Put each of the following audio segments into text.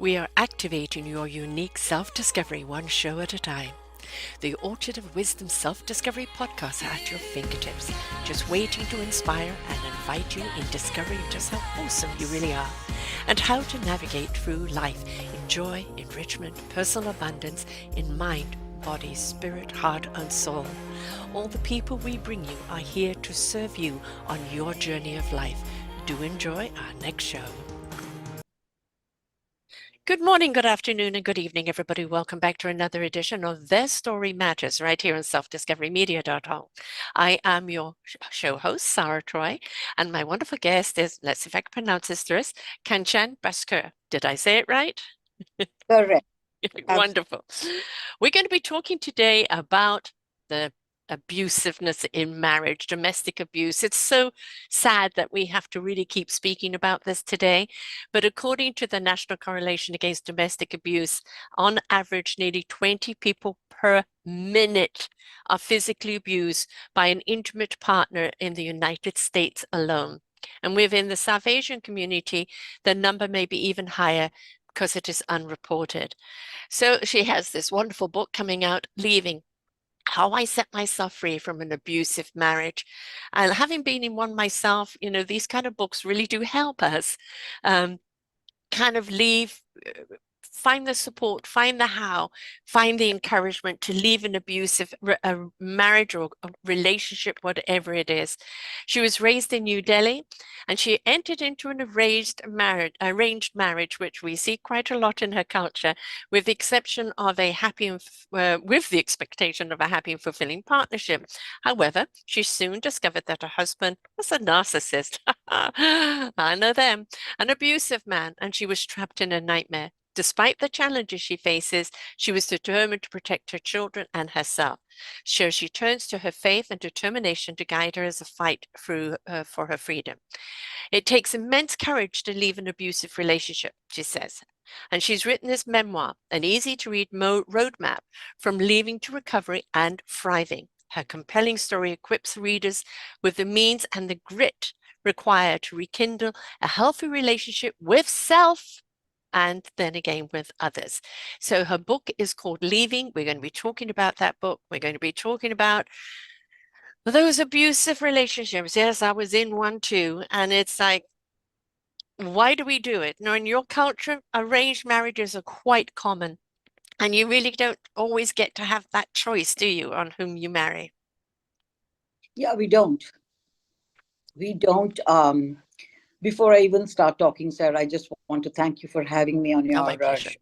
We are activating your unique self-discovery one show at a time. The Orchard of Wisdom Self-Discovery podcast at your fingertips, just waiting to inspire and invite you in discovering just how awesome you really are and how to navigate through life in joy, enrichment, personal abundance, in mind, body, spirit, heart, and soul. All the people we bring you are here to serve you on your journey of life. Do enjoy our next show. Good morning, good afternoon, and good evening, everybody. Welcome back to another edition of Their Story Matters right here on selfdiscoverymedia.com. I am your show host, Sara Troy, and my wonderful guest is, let's see if I can pronounce this, Kanchan Basker. Did I say it right? Correct. Wonderful. We're going to be talking today about the abusiveness in marriage, domestic abuse. It's so sad that we have to really keep speaking about this today. But according to the National Correlation Against Domestic Abuse, on average, nearly 20 people per minute are physically abused by an intimate partner in the United States alone. And within the South Asian community, the number may be even higher because it is unreported. So she has this wonderful book coming out, Leaving: How I Set Myself Free from an Abusive Marriage. And having been in one myself, these kind of books really do help us kind of leave, find the support, find the how, find the encouragement to leave an abusive marriage or a relationship, whatever it is. She was raised in New Delhi and she entered into an arranged marriage, which we see quite a lot in her culture, with the exception of a happy and with the expectation of a happy and fulfilling partnership. However, she soon discovered that her husband was a narcissist. I know them, an abusive man, and she was trapped in a nightmare. Despite the challenges she faces, she was determined to protect her children and herself. So she turns to her faith and determination to guide her as a fight for her freedom. It takes immense courage to leave an abusive relationship, she says. And she's written this memoir, an easy-to-read roadmap from leaving to recovery and thriving. Her compelling story equips readers with the means and the grit required to rekindle a healthy relationship with self and then again with others. So her book is called Leaving. We're going to be talking about that book. We're going to be talking about those abusive relationships. Yes, I was in one too. And it's like, why do we do it? Now, in your culture, arranged marriages are quite common. And you really don't always get to have that choice, do you, on whom you marry? Yeah, we don't. We don't. Before I even start talking, Sarah, I just want to thank you for having me on Oh, my your pleasure. show.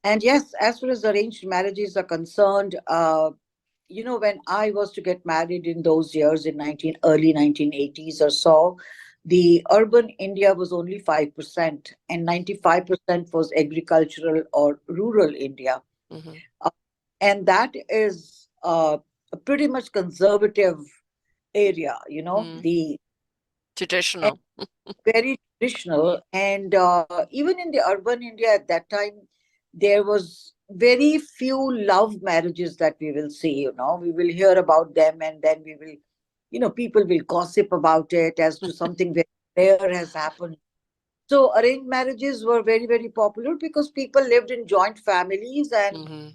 And yes, as far as arranged marriages are concerned, when I was to get married in those years in early 1980s or so, the urban India was only 5%, and 95% was agricultural or rural India. Mm-hmm. Uh, and that is a pretty much conservative area, the and Traditional. very traditional. And even in the urban India at that time, there was very few love marriages that we will see. We will hear about them, and then we will, people will gossip about it as to something very rare has happened. So arranged marriages were very, very popular because people lived in joint families, and Mm-hmm.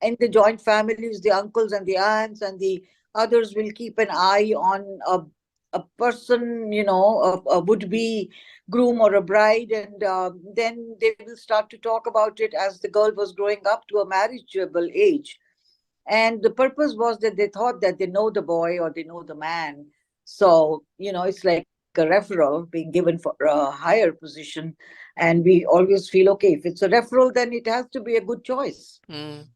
in the joint families, the uncles and the aunts and the others will keep an eye on a person, a would-be groom or a bride, and then they will start to talk about it as the girl was growing up to a marriageable age. And the purpose was that they thought that they know the boy or they know the man. So, it's like a referral being given for a higher position. And we always feel, okay, if it's a referral, then it has to be a good choice. Mm.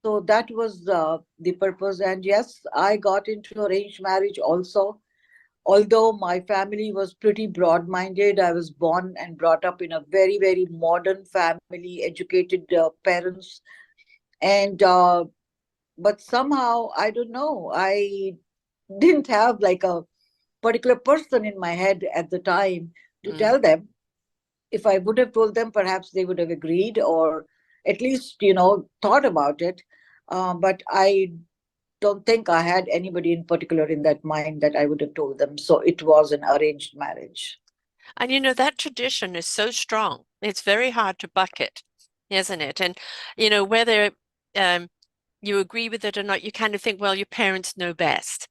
So that was the purpose. And yes, I got into arranged marriage also. Although my family was pretty broad minded, I was born and brought up in a very, very modern family, educated parents. And, but somehow, I don't know, I didn't have like a particular person in my head at the time to Mm. tell them. If I would have told them, perhaps they would have agreed or at least, thought about it. But I don't think I had anybody in particular in that mind that I would have told them. So it was an arranged marriage. And that tradition is so strong. It's very hard to buck it, isn't it? And whether um, you agree with it or not, you kind of think, well, your parents know best,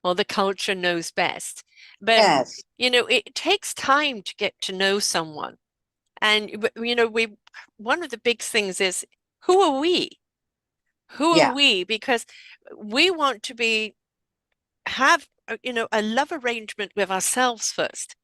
or the culture knows best. But Yes, it takes time to get to know someone. And we one of the big things is, who are we? Who are yeah, we? Because we want to have a love arrangement with ourselves first.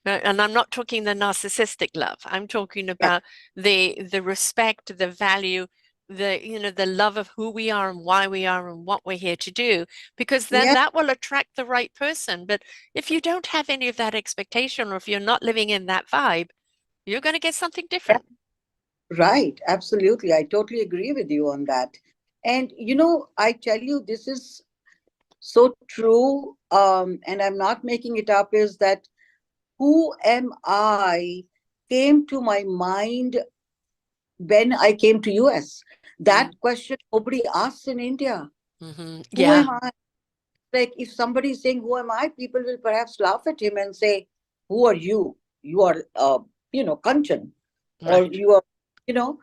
And I'm not talking the narcissistic love. I'm talking yeah, about the respect, the value, the love of who we are and why we are and what we're here to do, because then yeah. that will attract the right person. But if you don't have any of that expectation, or if you're not living in that vibe, you're going to get something Yeah. different. Right, absolutely. I totally agree with you on that. And I tell you, this is so true. And I'm not making it up, is that who am I came to my mind when I came to US. That Mm, question nobody asks in India. Who Yeah, am I? Like if somebody is saying, who am I? People will perhaps laugh at him and say, who are you? You are, Kanchan, or right. you are, you know.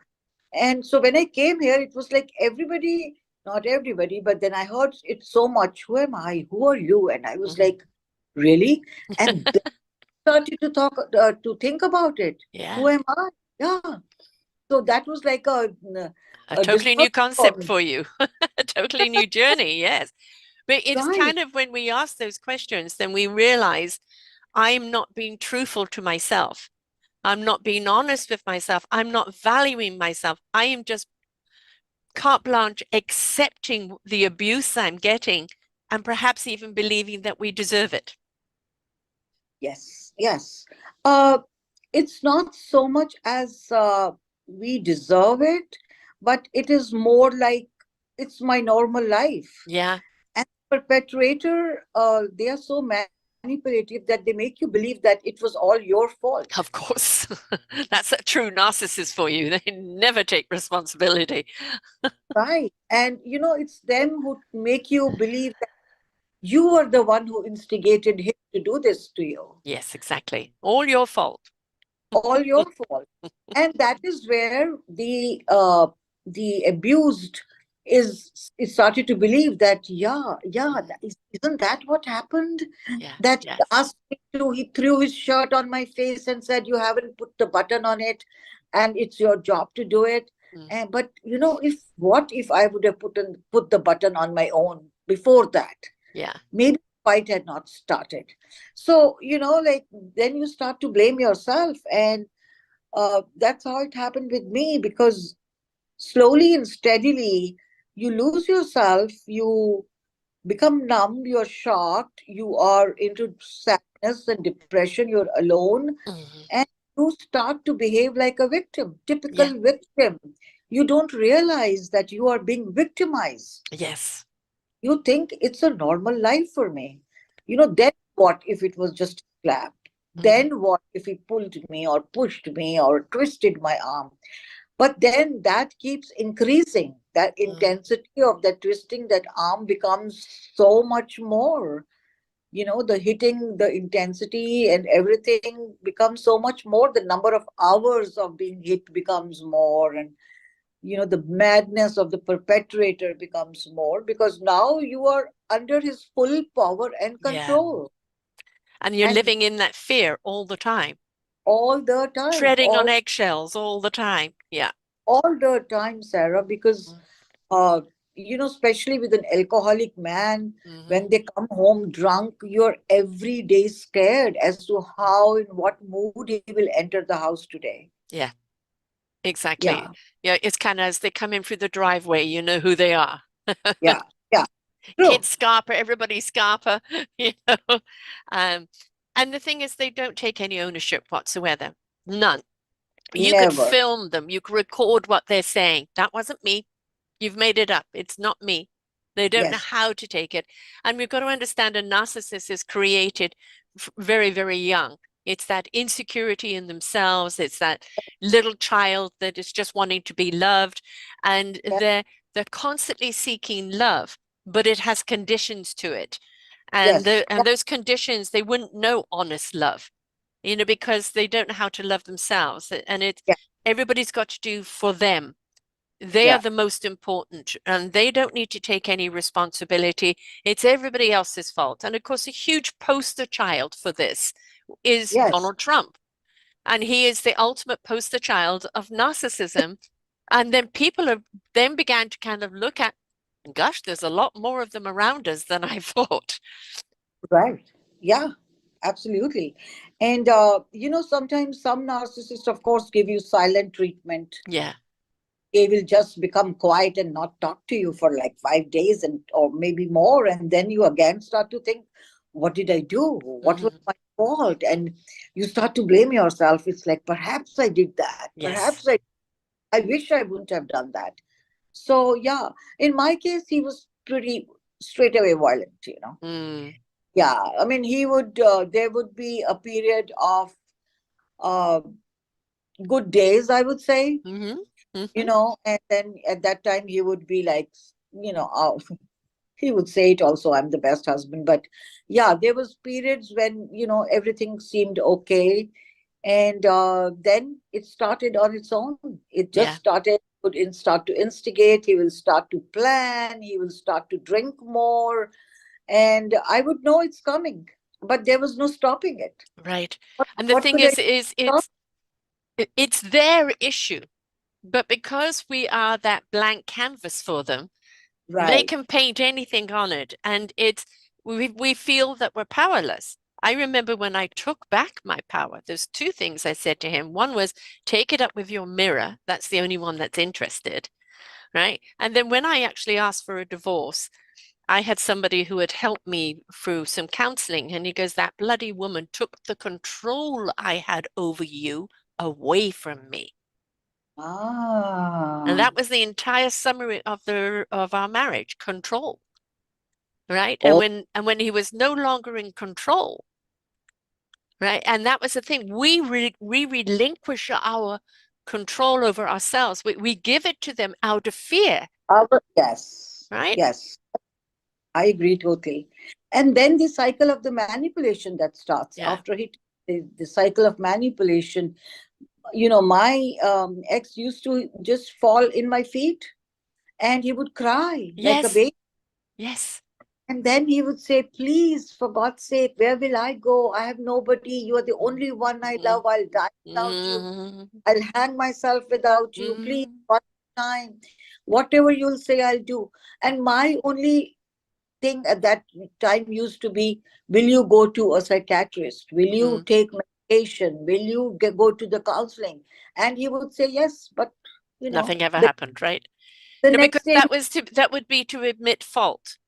And so when I came here, it was like everybody, not everybody, but then I heard it so much. Who am I? Who are you? And I was hmm like, really? And then I started to talk, to think about it. Yeah, Who am I? Yeah. So that was like a a totally new discovery for concept me. for you, a totally new journey. Yes. But it's Right. kind of when we ask those questions, then we realize I'm not being truthful to myself. I'm not being honest with myself. I'm not valuing myself. I am just carte blanche accepting the abuse I'm getting, and perhaps even believing that we deserve it. Yes. Yes. Uh, it's not so much as we deserve it, but it is more like it's my normal life. Yeah, And perpetrator, they are so manipulative that they make you believe that it was all your fault. of course. That's a true narcissist for you. They never take responsibility. Right. And it's them who make you believe that you are the one who instigated him to do this to you. Yes, exactly. All your fault. All your fault. And that is where the abused is started to believe that, yeah, Mhm. isn't that what happened? Yes, That he yes. asked me to, he threw his shirt on my face and said, you haven't put the button on it, and it's your job to do it. Mm, And but if I would have put the button on my own before that, yeah, maybe the fight had not started. So like, then you start to blame yourself. And that's how it happened with me, because slowly and steadily you lose yourself, you become numb, you're shocked, you are into sadness and depression, you're alone, mhm, and you start to behave like a victim, yeah, typical victim. You don't realize that you are being victimized. yes. You think it's a normal life for me. Then what if it was just a slap? Mhm, Then what if he pulled me or pushed me or twisted my arm? But then that keeps increasing. That mhm, intensity of that twisting that arm becomes so much more. The hitting, the intensity, and everything becomes so much more. The number of hours of being hit becomes more. And the madness of the perpetrator becomes more, because now you are under his full power and yeah. control. And you're And living in that fear all the time, all the time, treading on eggshells all the time. Yeah. all the time, Sarah, because uh, especially with an alcoholic man, Mm-hmm. when they come home drunk, you're every day scared as to how, in what mood he will enter the house today. Yeah, exactly. Yeah, Yeah, it's kind of as they come in through the driveway, you know who they are. yeah, yeah, Kids true. Scarpa, everybody Scarpa, you know. Um, and the thing is, they don't take any ownership whatsoever. None. You could Never. film them, you could record what they're saying. That wasn't me. You've made it up. It's not me. They don't know Yes, how to take it. And we've got to understand a narcissist is created very, very young. It's that insecurity in themselves. It's that little child that is just wanting to be loved. And yes, they're constantly seeking love, but it has conditions to it. And yes, those conditions, they wouldn't know honest love. because they don't know how to love themselves. And Yeah, everybody's got to do for them. They are yeah, the most important, and they don't need to take any responsibility. It's everybody else's fault. And of course, a huge poster child for this is yes, Donald Trump. And he is the ultimate poster child of narcissism. And then people have then began to kind of look at, gosh, there's a lot more of them around us than I thought. right. Yeah, absolutely. And, sometimes some narcissists, of course, give you silent treatment. Yeah. They will just become quiet and not talk to you for like 5 days and or maybe more. And then you again start to think, what did I do? What was Hmm. my fault? And you start to blame yourself. It's like, perhaps I did that. Yes. I wish I wouldn't have done that. So, yeah, in my case, he was pretty straight away violent. Mm. Yeah, I mean, there would be a period of uh, good days, I would say, Hmm. Hmm. and then at that time he would be like, you know, uh, he would say it also, I'm the best husband. But yeah, there was periods when, everything seemed okay. And then it started on its own. It just Yeah. started, start to instigate. He will start to plan. He will start to drink more. And I would know it's coming, but there was no stopping it. Right. What, And the what thing could I is stop? it's their issue. But because we are that blank canvas for them, they Right. can paint anything on it. And we feel that we're powerless. I remember when I took back my power, there's two things I said to him. One was, take it up with your mirror. That's the only one that's interested, right? And then when I actually asked for a divorce, I had somebody who had helped me through some counseling, and he goes, that bloody woman took the control I had over you away from me. And Ah. that was the entire summary of our marriage, control, right? And Oh, when he was no longer in control, right? And that was the thing. We relinquish our control over ourselves. We give it to them out of fear, yes. right? Yes. I agree totally. And then the cycle of the manipulation that starts Yeah. after the cycle of manipulation. My ex used to just fall in my feet and he would cry like a Yes. baby. Yes. And then he would say, please, for God's sake, where will I go? I have nobody. You are the only one I Mm, love. I'll die without you. mm, I'll hang myself without you. Please, mm, one time. Whatever you'll say, I'll do. And my only thing at that time used to be, will you go to a psychiatrist? Will you mm. take medication? Will you go to the counseling? And he would say yes, but Nothing ever the, happened, right? the No, because next day, that would be to admit fault.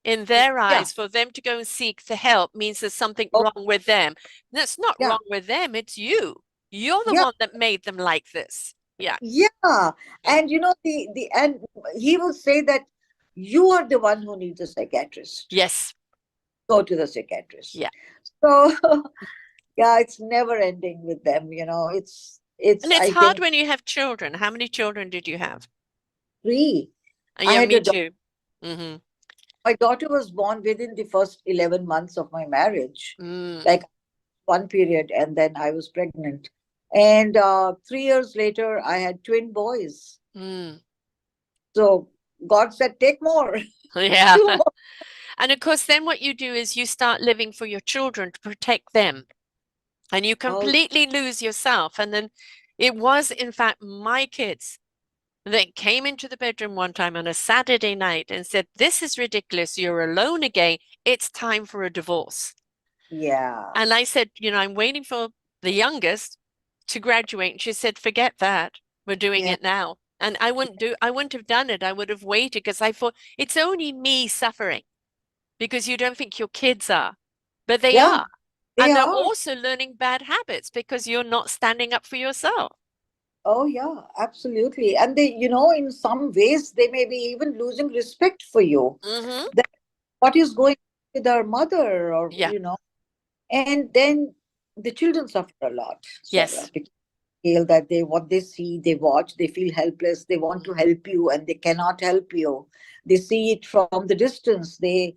In their yeah, eyes, for them to go and seek the help means there's something oh, wrong with them. That's not yeah, wrong with them, it's you. You're the yeah, one that made them like this. Yeah. yeah. Mm. And and he will say that you are the one who needs a psychiatrist. Yes. Go to the psychiatrist. Yeah. So yeah, it's never ending with them. It's And it's I hard think when you have children. How many children did you have? three. I Yeah, had me a too. Hmm. my daughter was born within the first 11 months of my marriage, Mm, like one period, and then I was pregnant. And 3 years later, I had twin boys. mm. So God said, take more, Yeah. two more. And of course, then what you do is you start living for your children to protect them, and you Oh, completely lose yourself. And then it was, in fact, my kids that came into the bedroom one time on a Saturday night and said, this is ridiculous. You're alone again. It's time for a divorce. yeah. And I said, I'm waiting for the youngest to graduate. And she said, forget that. We're doing Yeah. it now. And I wouldn't have done it. I would have waited because I thought it's only me suffering because you don't think your kids are, but they Yeah. are. They And they're are. also learning bad habits because you're not standing up for yourself. Oh, yeah, absolutely. And in some ways, they may be even losing respect for you. Hmm. That what is going on with our mother, or, Yeah. and then the children suffer a lot, Sarah, Yes. because feel that what they see, they watch, they feel helpless, they want to help you and they cannot help you. They see it from the distance. They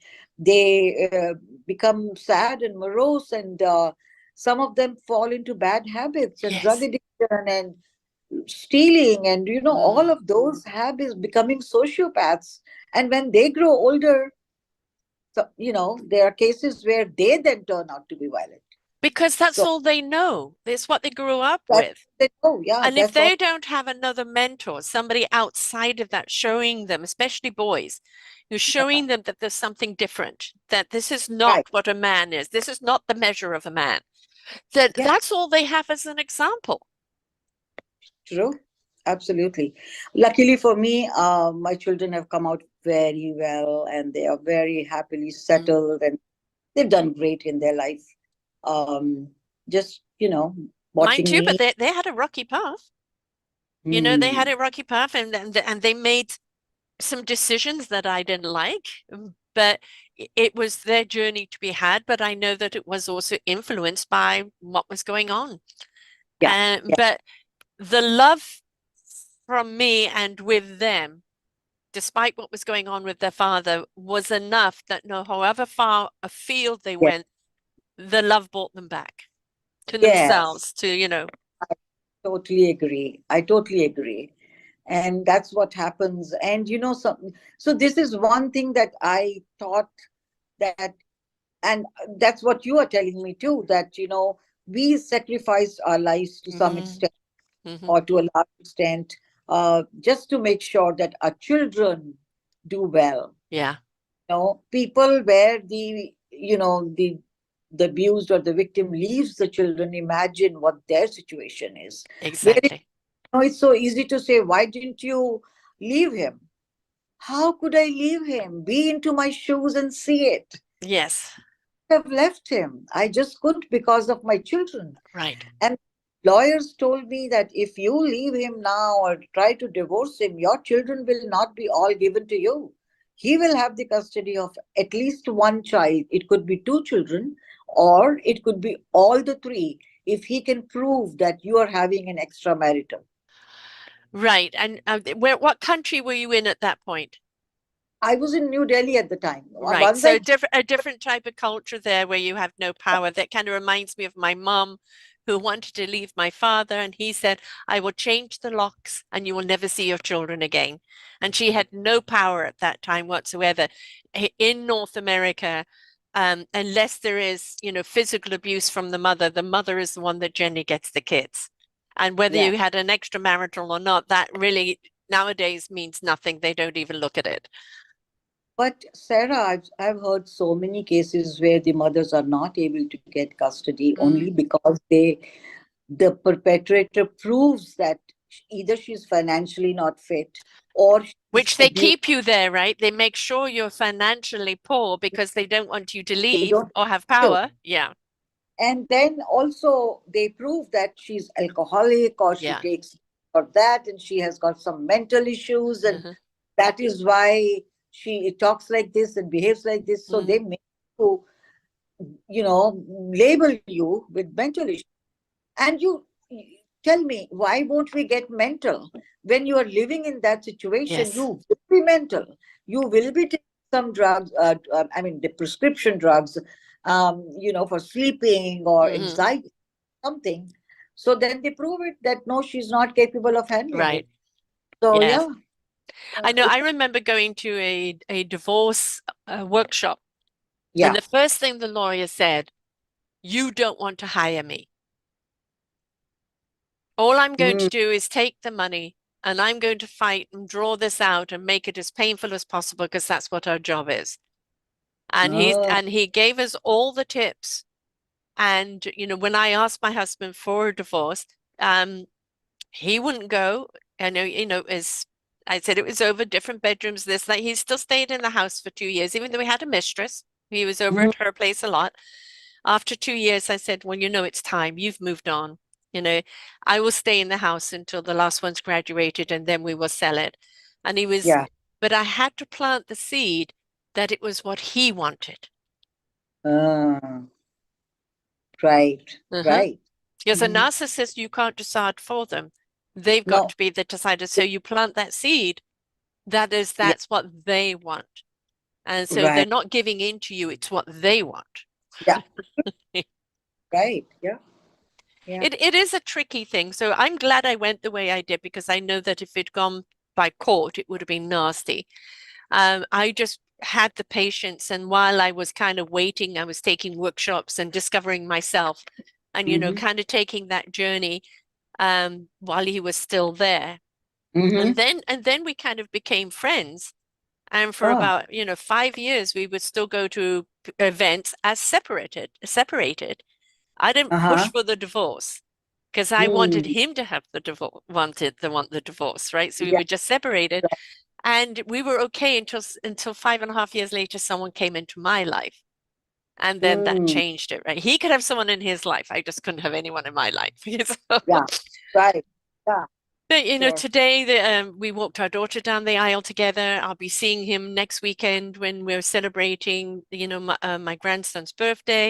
become sad and morose, and some of them fall into bad habits and drug Yes. addiction and stealing, and all Mm. of those habits, becoming sociopaths. And when they grow older, so there are cases where they then turn out to be violent. Because that's So all they know. It's what they grew up that's with. they know, yeah, And if that's all. they don't have another mentor, somebody outside of that showing them, especially boys, who's Yeah, showing them that there's something different, that this is not right. what a man is, this is not the measure of a man, that Yeah, that's all they have as an example. true. Absolutely. Luckily for me, my children have come out very well, and they are very happily Mm. settled, and they've done great in their life. Just, Mine watching too, but me. they had a rocky path. They had Hmm. a rocky path, and they made some decisions that I didn't like, but it was their journey to be had. But I know that it was also influenced by what was going on. Yeah, yeah, But the love from me and with them, despite what was going on with their father, was enough that no, however far afield they yeah. went, the love brought them back to Yes, themselves, to. totally agree. I totally agree. And that's what happens. And so this is one thing that I thought that, and that's what you are telling me too, that we sacrificed our lives to some Hmm. extent, Hmm. or to a large extent, just to make sure that our children do well. Yeah, People where the abused or the victim leaves the children, imagine what their situation is. Where exactly. it's so easy to say, why didn't you leave him? How could I leave him? Be into my shoes and see it. Yes, Have left him. I just couldn't because of my children. right. And lawyers told me that if you leave him now or try to divorce him, your children will not be all given to you. He will have the custody of at least one child. It could be two children, or it could be all the three, if he can prove that you are having an extramarital. Right. And what country were you in at that point? I was in New Delhi at the time. Right. Once So I, a different type of culture there where you have no power. That kind of reminds me of my mum who wanted to leave my father, and he said, I will change the locks and you will never see your children again. And she had no power at that time whatsoever. In North America, unless there is, physical abuse from the mother is the one that generally gets the kids. And whether yeah. you had an extramarital or not, that really nowadays means nothing. They don't even look at it. But Sarah, I've heard so many cases where the mothers are not able to get custody only Mm. because the perpetrator proves that either she's financially not fit, or she's Which they abused. keep you there, right? They make sure you're financially poor because they don't want you to They leave don't or have you. power. Yeah. And then also they prove that she's alcoholic, or she Yeah. takes or that, and she has got some mental issues, and Uh-huh. that is why she talks like this and behaves like this. So they Mm. make you, label you with mental issues. And tell me, why won't we get mental? When you are living in that situation, Yes. you will be mental. You will be taking some drugs, I mean, the prescription drugs, for sleeping or Hmm. anxiety, something. So then they prove it that no, she's not capable of handling Right. it. So, Yes. yeah, I know. it's, I remember going to a divorce workshop, and yeah. the first thing the lawyer said, you don't want to hire me. All I'm going to Mm. do is take the money and I'm going to fight and draw this out and make it as painful as possible because that's what our job is. And he Oh, and he gave us all the tips. And when I asked my husband for a divorce, um, he wouldn't go. I know, as I said, it was over different bedrooms, this, that. He still stayed in the house for 2 years, even though we had a mistress. He was over mhm. at her place a lot. After 2 years, I said, well, it's time. You've moved on. You know, I will stay in the house until the last one's graduated and then we will sell it. And Yeah. but I had to plant the seed that it was what he wanted. Ah, right, Uh-huh. right. Because a Mhm. narcissist, you can't decide for them. They've got No, to be the decider. So you plant that seed, yeah, that's what they want. And so they're right. not giving in to you, it's what they want. Yeah. Right. Yeah. Yeah. It is a tricky thing. So I'm glad I went the way I did because I know that if it'd gone by court, it would have been nasty. I just had the patience, and while I was kind of waiting, I was taking workshops and discovering myself, and Mm-hmm. kind of taking that journey while he was still there. Mm-hmm. And then we kind of became friends. And for Oh. about, 5 years, we would still go to events as separated. I didn't push Uh-huh. for the divorce because I wanted Mm. him to have the divorce, want the divorce, right? So we Yeah. were just separated, Right. and we were okay until 5.5 years later, someone came into my life, and then that Mm. changed it, right? He could have someone in his life. I just couldn't have anyone in my life. Yeah. Right. Yeah. But Sure. today we walked our daughter down the aisle together. I'll be seeing him next weekend when we're celebrating, my grandson's birthday,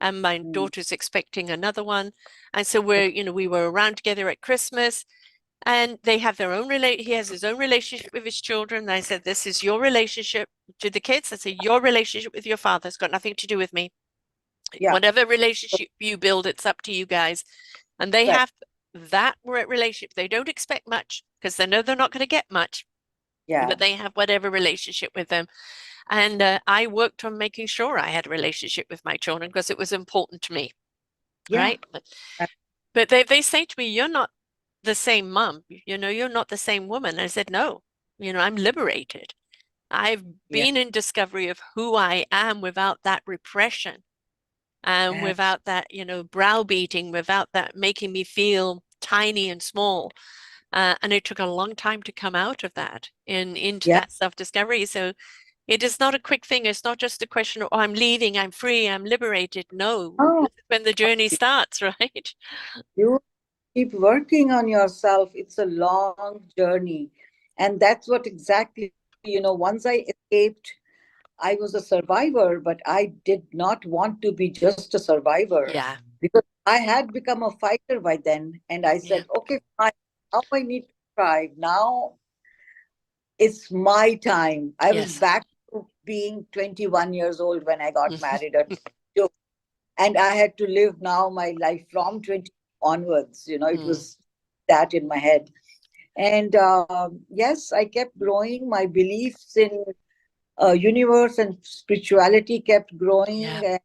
and my Mm. daughter's expecting another one. And so we were around together at Christmas, and they have their own he has his own relationship with his children. And I said, "This is your relationship to the kids." I said, "Your relationship with your father has got nothing to do with me. Yeah. Whatever relationship you build, it's up to you guys." And they Right. have that relationship. They don't expect much because they know they're not going to get much, Yeah. but they have whatever relationship with them. And I worked on making sure I had a relationship with my children because it was important to me, Yeah. right? But they say to me, "You're not the same mom. You're not the same woman." I said, "No, I'm liberated. I've Yeah. been in discovery of who I am without that repression." Abs- Without that, browbeating, without that making me feel tiny and small. And it took a long time to come out of that into Yeah. that self-discovery. So it is not a quick thing. It's not just a question of, oh, I'm leaving, I'm free, I'm liberated. No, Oh, this is when the journey starts, right? you keep working on yourself. It's a long journey. And that's what exactly, once I escaped, I was a survivor, but I did not want to be just a survivor Yeah, because I had become a fighter by then. And I yeah, said, okay, fine. Now I need to thrive. Now it's my time. I was yes. back to being 21 years old when I got married at 22. And I had to live now my life from 20 onwards. It Mm, was that in my head. And yes, I kept growing. My beliefs in universe and spirituality kept growing. yeah. And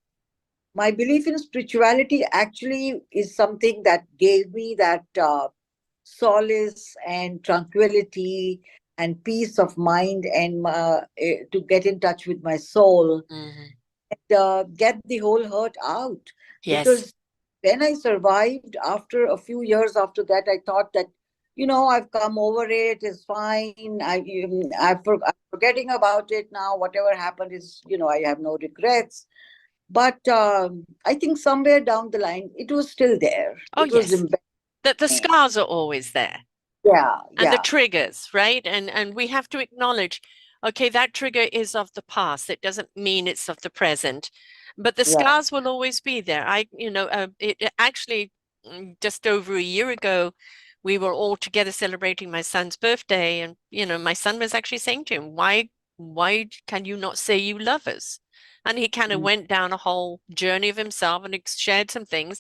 my belief in spirituality actually is something that gave me that solace and tranquility and peace of mind and to get in touch with my soul Hmm. and get the whole hurt out. Yes. Because when I survived, after a few years after that, I thought that, I've come over it, it's fine. I'm forgetting about it now. Whatever happened is, I have no regrets. But I think somewhere down the line, it was still there. Oh, It was yes. embedded The in me. scars are always there. Yeah, And the yeah, triggers, right? And we have to acknowledge, okay, that trigger is of the past. It doesn't mean it's of the present, but the yeah. scars will always be there. It actually just over a year ago, we were all together celebrating my son's birthday, and my son was actually saying to him, why can you not say you love us? And he kind of Mm. went down a whole journey of himself and shared some things,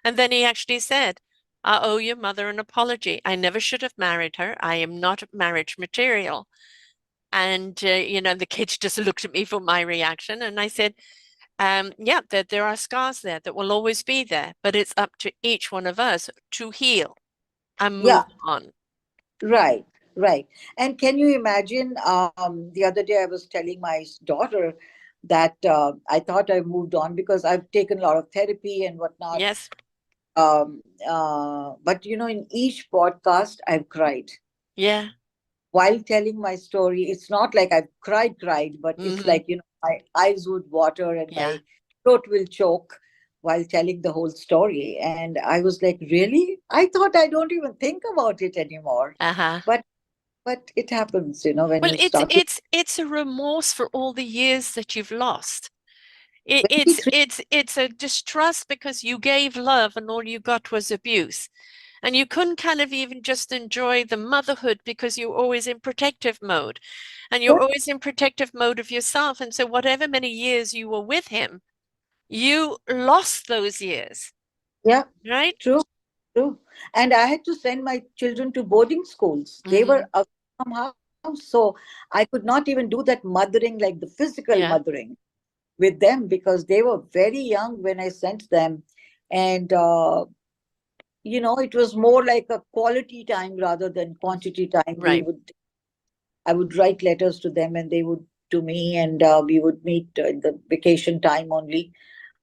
and then he actually said, "I owe your mother an apology. I never should have married her. I am not marriage material." And, the kids just looked at me for my reaction. And I said, yeah, there are scars there that will always be there, but it's up to each one of us to heal and move Yeah, on. right, right. And can you imagine? The other day I was telling my daughter that I thought I moved on because I've taken a lot of therapy and whatnot. Yes. But in each podcast, I've cried Yeah. while telling my story. It's not like I've cried, but it's Hmm. like, my eyes would water and Yeah. my throat will choke while telling the whole story. And I was like, really? I thought I don't even think about it anymore. Uh-huh. But it happens, when Well, you it's start to it's it's a remorse for all the years that you've lost. It, it's 23. it's it's a distrust because you gave love and all you got was abuse. And you couldn't kind of even just enjoy the motherhood because you're always in protective mode. And you're always in protective mode of yourself. And so whatever many years you were with him, you lost those years, Yeah, right? true, true. And I had to send my children to boarding schools. They were Hmm. away from house, so I could not even do that mothering, like the physical Yeah, mothering with them, because they were very young when I sent them. And it was more like a quality time rather than quantity time. We right. would I would write letters to them, and they would to me, and we would meet in the vacation time only.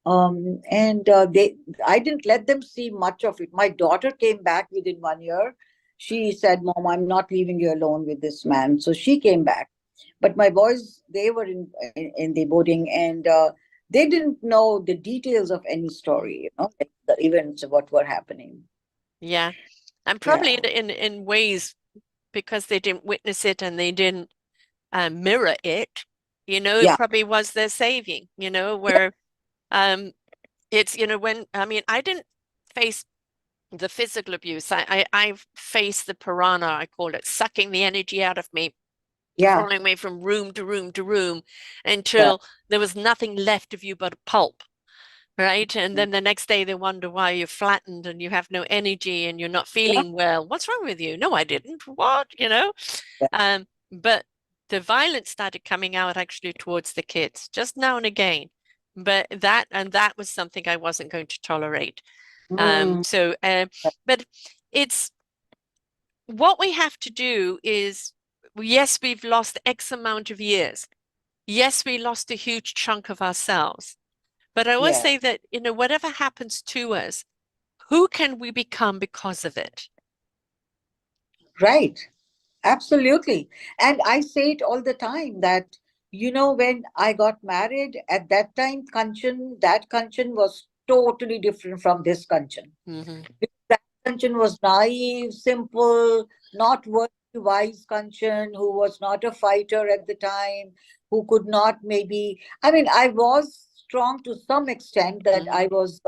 And they I didn't let them see much of it. My daughter came back within 1 year. She said, "Mom, I'm not leaving you alone with this man." So she came back. But my boys, they were in the boarding, and they didn't know the details of any story, like the events of what were happening. Yeah. And probably Yeah, in ways because they didn't witness it and they didn't mirror it, it yeah, probably was their saving, yeah, where um it's, when I mean, I didn't face the physical abuse. I've faced the piranha, I call it, sucking the energy out of me, yeah, following me from room to room to room yeah. until there was nothing left of you but a pulp. Right. And Mm. then the next day they wonder why you're flattened and you have no energy and you're not Yeah, feeling well. What's wrong with you? No, I didn't. What? yeah. But the violence started coming out actually towards the kids just now and again. But that was something I wasn't going to tolerate. Mm. But it's what we have to do is, yes, we've lost X amount of years. Yes, we lost a huge chunk of ourselves. But I always Yeah, say that, whatever happens to us, who can we become because of it? right. Absolutely. And I say it all the time that, when I got married at that time, that Kanchan was totally different from this Kanchan. Hmm. That Kanchan was naive, simple, not worldly wise Kanchan, who was not a fighter at the time, who could not maybe, I mean, I was strong to some extent that I Hmm. was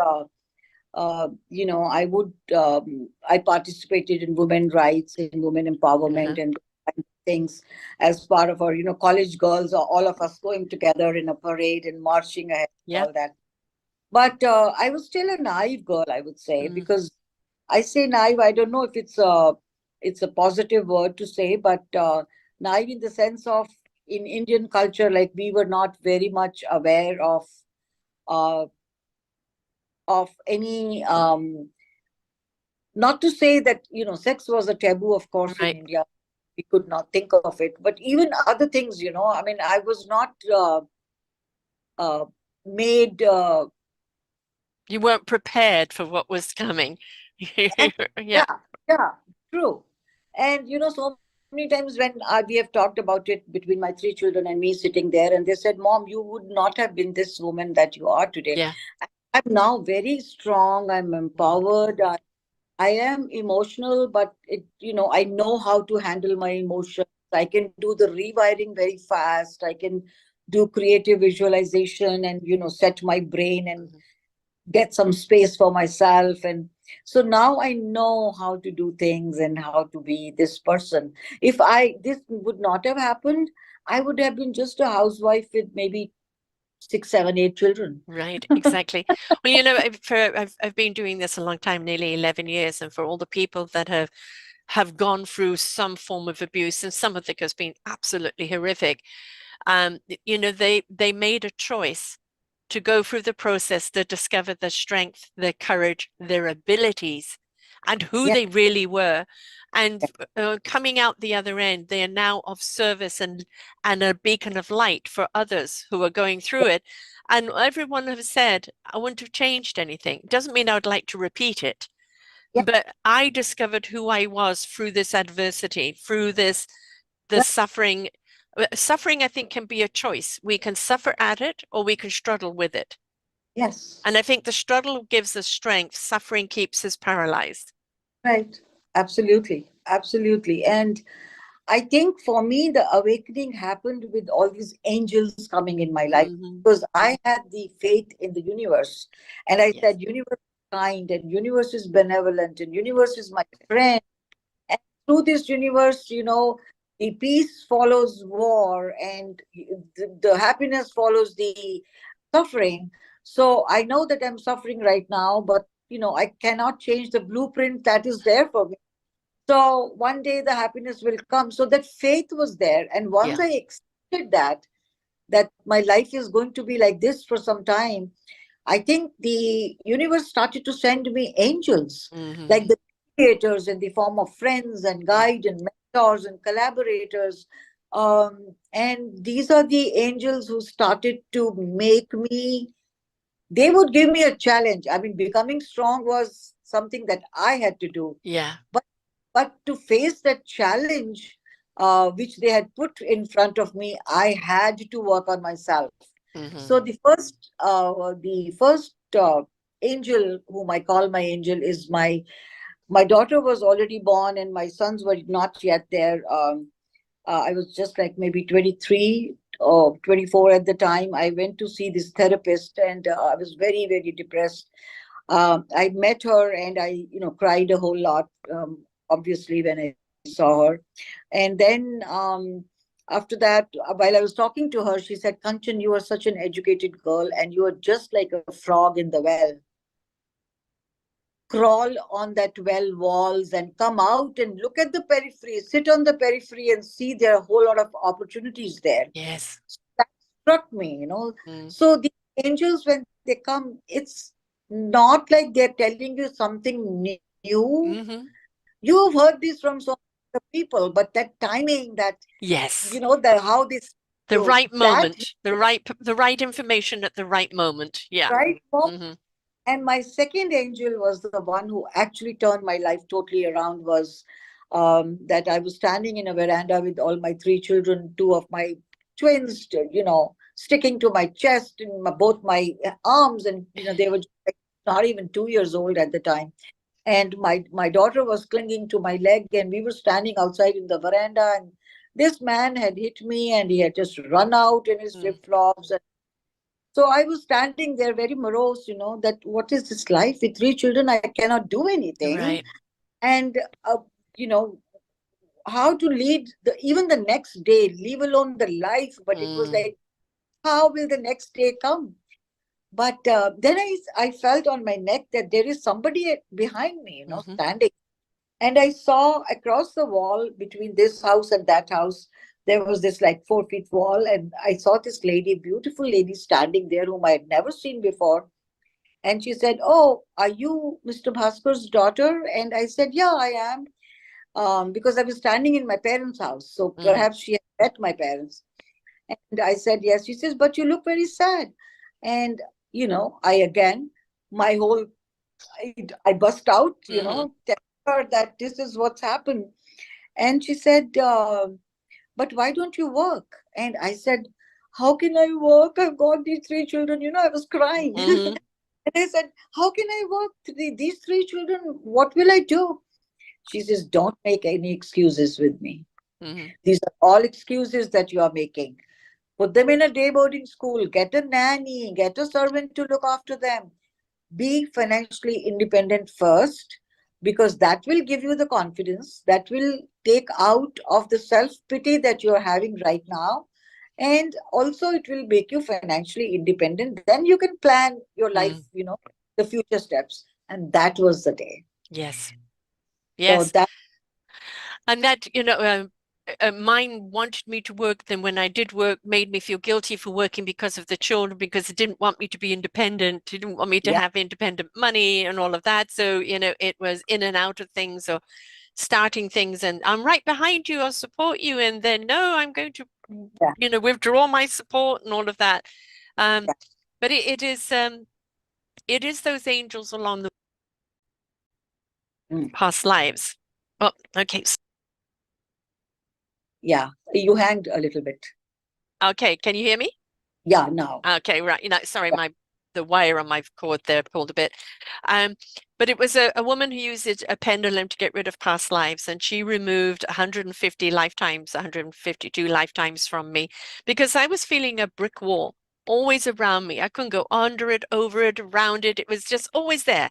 I participated in women rights and women empowerment Uh-huh. and things as part of our, college girls, or all of us going together in a parade and marching ahead, Yeah. all that. But I was still a naive girl, I would say, Mm. because I say naive, I don't know if it's a positive word to say, but naive in the sense of, in Indian culture, like, we were not very much aware uh, of any not to say that, sex was a taboo, of course, in Right. India. We could not think of it, but even other things, I mean, I was not uh, made You weren't prepared for what was coming. and Yeah. yeah, yeah, true. And so many times when we have talked about it between my three children and me sitting there, and they said, "Mom, you would not have been this woman that you are today." Yeah. I'm now very strong, I'm Mm. empowered, I am emotional, but I know how to handle my emotions. I can do the rewiring very fast. I can do creative visualization and, set my brain and Mhm. get some space for myself. And so now I know how to do things and how to be this person. If this would not have happened, I would have been just a housewife with maybe six, seven, eight children. Right, exactly. Well, I've been doing this a long time, nearly 11 years, and for all the people that have gone through some form of abuse, and some of it has been absolutely horrific, they made a choice to go through the process to discover their strength, their courage, their abilities, and who Yeah, they really were. And coming out the other end, they are now of service and a beacon of light for others who are going through it. And everyone has said, I wouldn't have changed anything. Doesn't mean I would like to repeat it, yeah, but I discovered who I was through this adversity, through the yeah, suffering. Suffering, I think, can be a choice. We can suffer at it or we can struggle with it. yes. And I think the struggle gives us strength, suffering keeps us paralyzed. Right. Absolutely. Absolutely. And I think for me, the awakening happened with all these angels coming in my life, Hmm. because I had the faith in the universe. And I Yes. said, universe is kind, and universe is benevolent, and universe is my friend. And through this universe, the peace follows war, and the happiness follows the suffering. So I know that I'm suffering right now, but I cannot change the blueprint that is there for me. So one day the happiness will come. So that faith was there. And once Yeah. I accepted that my life is going to be like this for some time, I think the universe started to send me angels, Hmm. like the creators in the form of friends and Yeah. guide and mentors and collaborators. And these are the angels who started to make me, they would give me a challenge. I mean, becoming strong was something that I had to do. Yeah. But to face that challenge, which they had put in front of me, I had to work on myself. Hmm. So the first angel, whom I call my angel, is my daughter was already born, and my sons were not yet there. I was just like maybe 23 or 24 at the time. I went to see this therapist, and I was very, very depressed. I met her, and I, cried a whole lot, obviously, when I saw her. And then after that, while I was talking to her, she said, Kanchan, you are such an educated girl, and you are just like a frog in the well. Crawl on that well walls and come out and look at the periphery, sit on the periphery and see there are a whole lot of opportunities there. Yes. So that struck me. Mm. So the angels, when they come, it's not like they're telling you something new. Hmm. You've heard this from so many people, but that timing, that Yes. the how they see The you, right that moment, the right information at the right moment. Yeah. right moment. Hmm. And my second angel was the one who actually turned my life totally around. Was that I was standing in a veranda with all my three children, two of my twins, sticking to my chest and both my arms, and they were just like not even 2 years old at the time. And my daughter was clinging to my leg, and we were standing outside in the veranda, and this man had hit me, and he had just run out in his Mm. flip flops. So I was standing there very morose, that what is this life with three children? I cannot do anything. Right. And, you know, how to lead even the next day, leave alone the life. But it was Mm. like, how will the next day come? But then I felt on my neck that there is somebody behind me, Hmm. standing. And I saw across the wall between this house and that house, there was this like 4 feet wall. And I saw this lady, beautiful lady, standing there whom I had never seen before. And she said, "Oh, are you Mr. Bhaskar's daughter?" And I said, "Yeah, I am." Because I was standing in my parents' house. So Hmm. perhaps she had met my parents. And I said, "Yes." She says, "But you look very sad." And, I again, my whole, I bust out, Hmm. tell her that this is what's happened. And she said, "But why don't you work?" And I said, "How can I work? I've got these three children." I was crying. Hmm. And I said, "How can I work? These three children, what will I do?" She says, "Don't make any excuses with me. Hmm. These are all excuses that you are making. Put them in a day boarding school, get a nanny, get a servant to look after them. Be financially independent first, because that will give you the confidence, that will take out of the self pity that you're having right now. And also, it will make you financially independent. Then you can plan your life, Mm. the future steps." And that was the day. Yes. So Yes. that, And that, mine wanted me to work. Then when I did work, made me feel guilty for working because of the children, because it didn't want me to be independent. It didn't want me to yeah, have independent money and all of that. So, it was in and out of things or starting things. And I'm right behind you. I'll support you. And then, no, I'm going to, yeah, withdraw my support and all of that. Um, yeah. but it is those angels along the Mm, past lives. Oh, okay. yeah. You hanged a little bit. Okay. Can you hear me? Yeah, now. Okay, right. Sorry, Yeah. the wire on my cord there pulled a bit. Um, but it was a woman who used a pendulum to get rid of past lives, and she removed 150 lifetimes, 152 lifetimes from me because I was feeling a brick wall always around me. I couldn't go under it, over it, around it. It was just always there.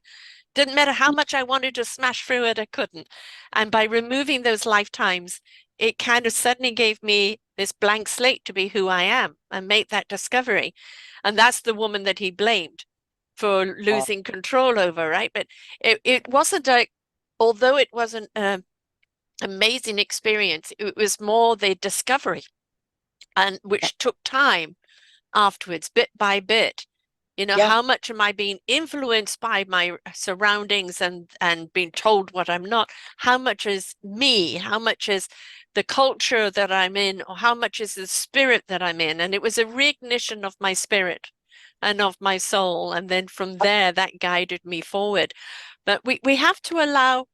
Didn't matter how much I wanted to smash through it, I couldn't. And by removing those lifetimes, it kind of suddenly gave me this blank slate to be who I am and make that discovery. And that's the woman that he blamed for losing control over, right? But it wasn't although it wasn't an amazing experience, it was more the discovery, and which took time afterwards, bit by bit. Yeah. How much am I being influenced by my surroundings and being told what I'm not? How much is me? How much is the culture that I'm in? Or how much is the spirit that I'm in? And it was a reignition of my spirit and of my soul. And then from there, that guided me forward. But we have to allow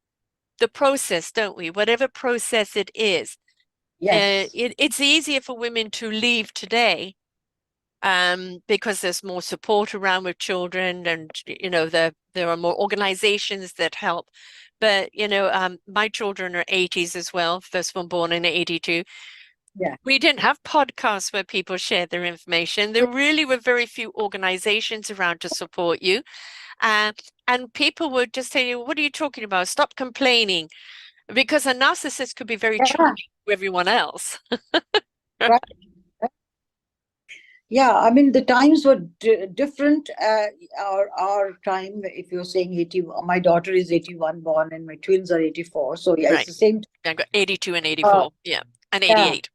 the process, don't we? Whatever process it is. Yes. It's easier for women to leave today because there's more support around with children, and there are more organizations that help. But my children are 80s as well. First one born in 82. Yeah. We didn't have podcasts where people shared their information. There really were very few organizations around to support you. Uh, and people would just say, what are you talking about? Stop complaining. Because a narcissist could be very Yeah. charming to everyone else. Right. Yeah, I mean the times were different. Our time, if you're saying 80, my daughter is 81 born, and my twins are 84. So yeah, it's Right. the same. I got 82 and Uh, 84. Yeah. And yeah. 88.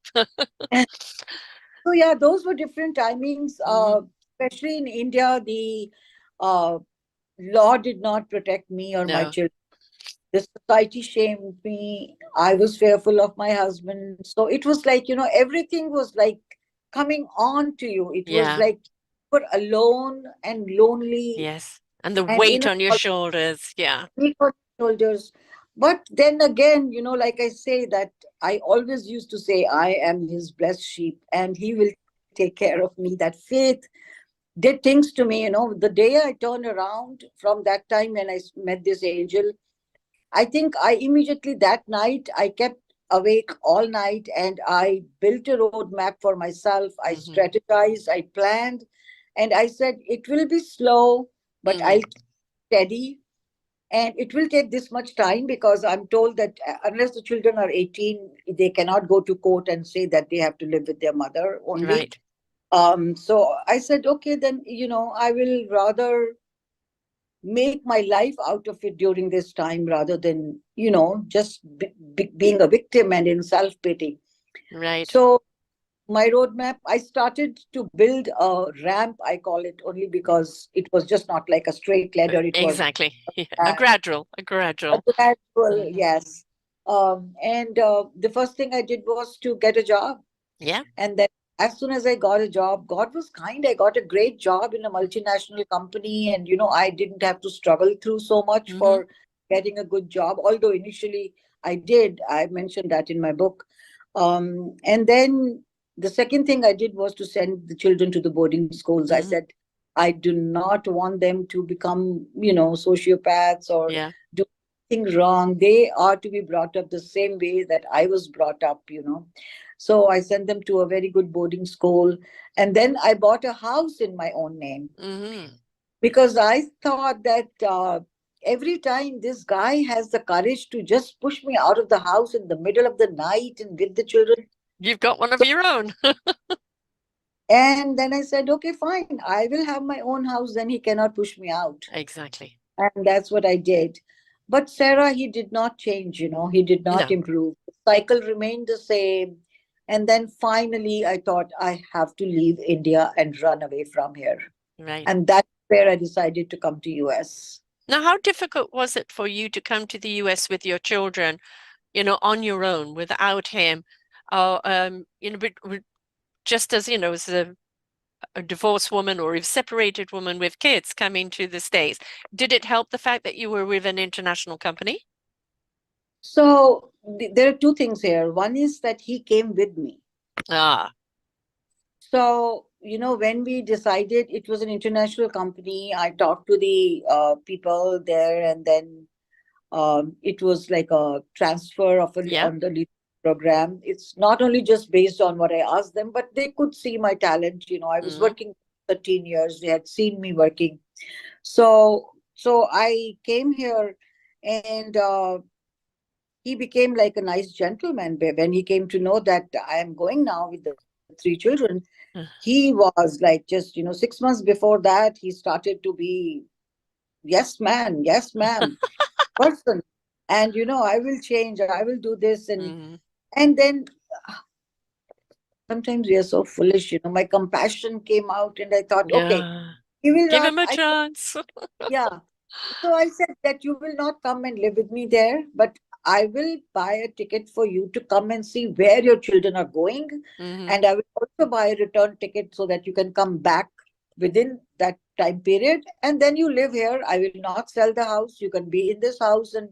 So yeah, those were different timings. Hmm. Especially in India, the uh, law did not protect me or my No. children. The society shamed me. I was fearful of my husband. So it was like, everything was like coming on to you. It was Yeah. like you were alone and lonely Yes. And the and weight on your shoulders. Yeah. big on your shoulders. But then again, like I say, that I always used to say, I am his blessed sheep and he will take care of me. That faith did things to me. The day I turned around from that time when I met this angel, I think I immediately that night I kept awake all night and I built a roadmap for myself. I Hmm. strategized, I planned, and I said it will be slow, but I'll Hmm. keep steady. And it will take this much time because I'm told that unless the children are 18, they cannot go to court and say that they have to live with their mother only. Right. So I said, okay, then, I will rather make my life out of it during this time rather than just being a victim and in self-pity. Right. So my roadmap, I started to build a ramp, I call it, only because it was just not like a straight ladder. It was Exactly. Yeah. A a gradual. A gradual. gradual, Hmm. yes. And the first thing I did was to get a job. Yeah. And then as soon as I got a job, God was kind. I got a great job in a multinational company. And, I didn't have to struggle through so much Hmm. for getting a good job. Although initially I did, I mentioned that in my book. And then the second thing I did was to send the children to the boarding schools. I Hmm. said, I do not want them to become, sociopaths or Yeah. do anything wrong. They are to be brought up the same way that I was brought up. So I sent them to a very good boarding school. And then I bought a house in my own name Hmm. because I thought that every time this guy has the courage to just push me out of the house in the middle of the night and with the children. You've got one of So, your own. and then I said, okay, fine. I will have my own house. Then he cannot push me out. Exactly. And that's what I did. But Sarah, he did not change, he did not No. improve. The cycle remained the same. And then finally, I thought I have to leave India and run away from here. Right. And that's where I decided to come to US. Now, how difficult was it for you to come to the US with your children, on your own without him? But just as, as a divorced woman or a separated woman with kids coming to the States, did it help the fact that you were with an international company? So there are two things here. One is that he came with me. Ah, So, when we decided it was an international company, I talked to the people there, and then it was like a transfer of yeah. on the lead program. It's not only just based on what I asked them, but they could see my talent. I was Hmm. working 13 years. They had seen me working. So I came here, and he became like a nice gentleman. When he came to know that I am going now with the three children, Uh, he was like, just 6 months before that, he started to be, yes man, yes ma'am, person. And I will change, I will do this. mm, And then sometimes we are so foolish. My compassion came out, and I thought, okay, yeah. he will Give not. him a I chance. Yeah. So I said that you will not come and live with me there, but I will buy a ticket for you to come and see where your children are going. Hmm. And I will also buy a return ticket so that you can come back within that time period. And then you live here. I will not sell the house. You can be in this house and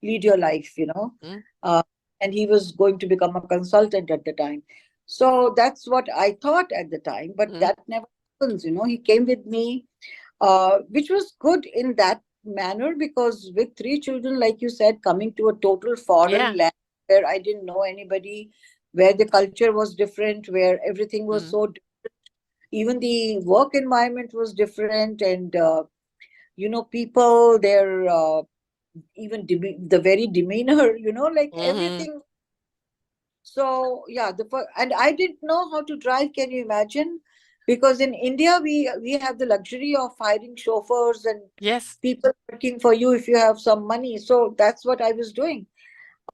lead your life. Mm, Uh, and he was going to become a consultant at the time. So that's what I thought at the time, but mm, that never happens. He came with me, which was good in that manner, because with three children, like you said, coming to a total foreign yeah. land where I didn't know anybody, where the culture was different, where everything was Mm, so even the work environment was different, and people, their even the very demeanor, like hmm. everything. So yeah, and I didn't know how to drive. Can you imagine? Because in India, we have the luxury of hiring chauffeurs and Yes. people working for you if you have some money. So that's what I was doing.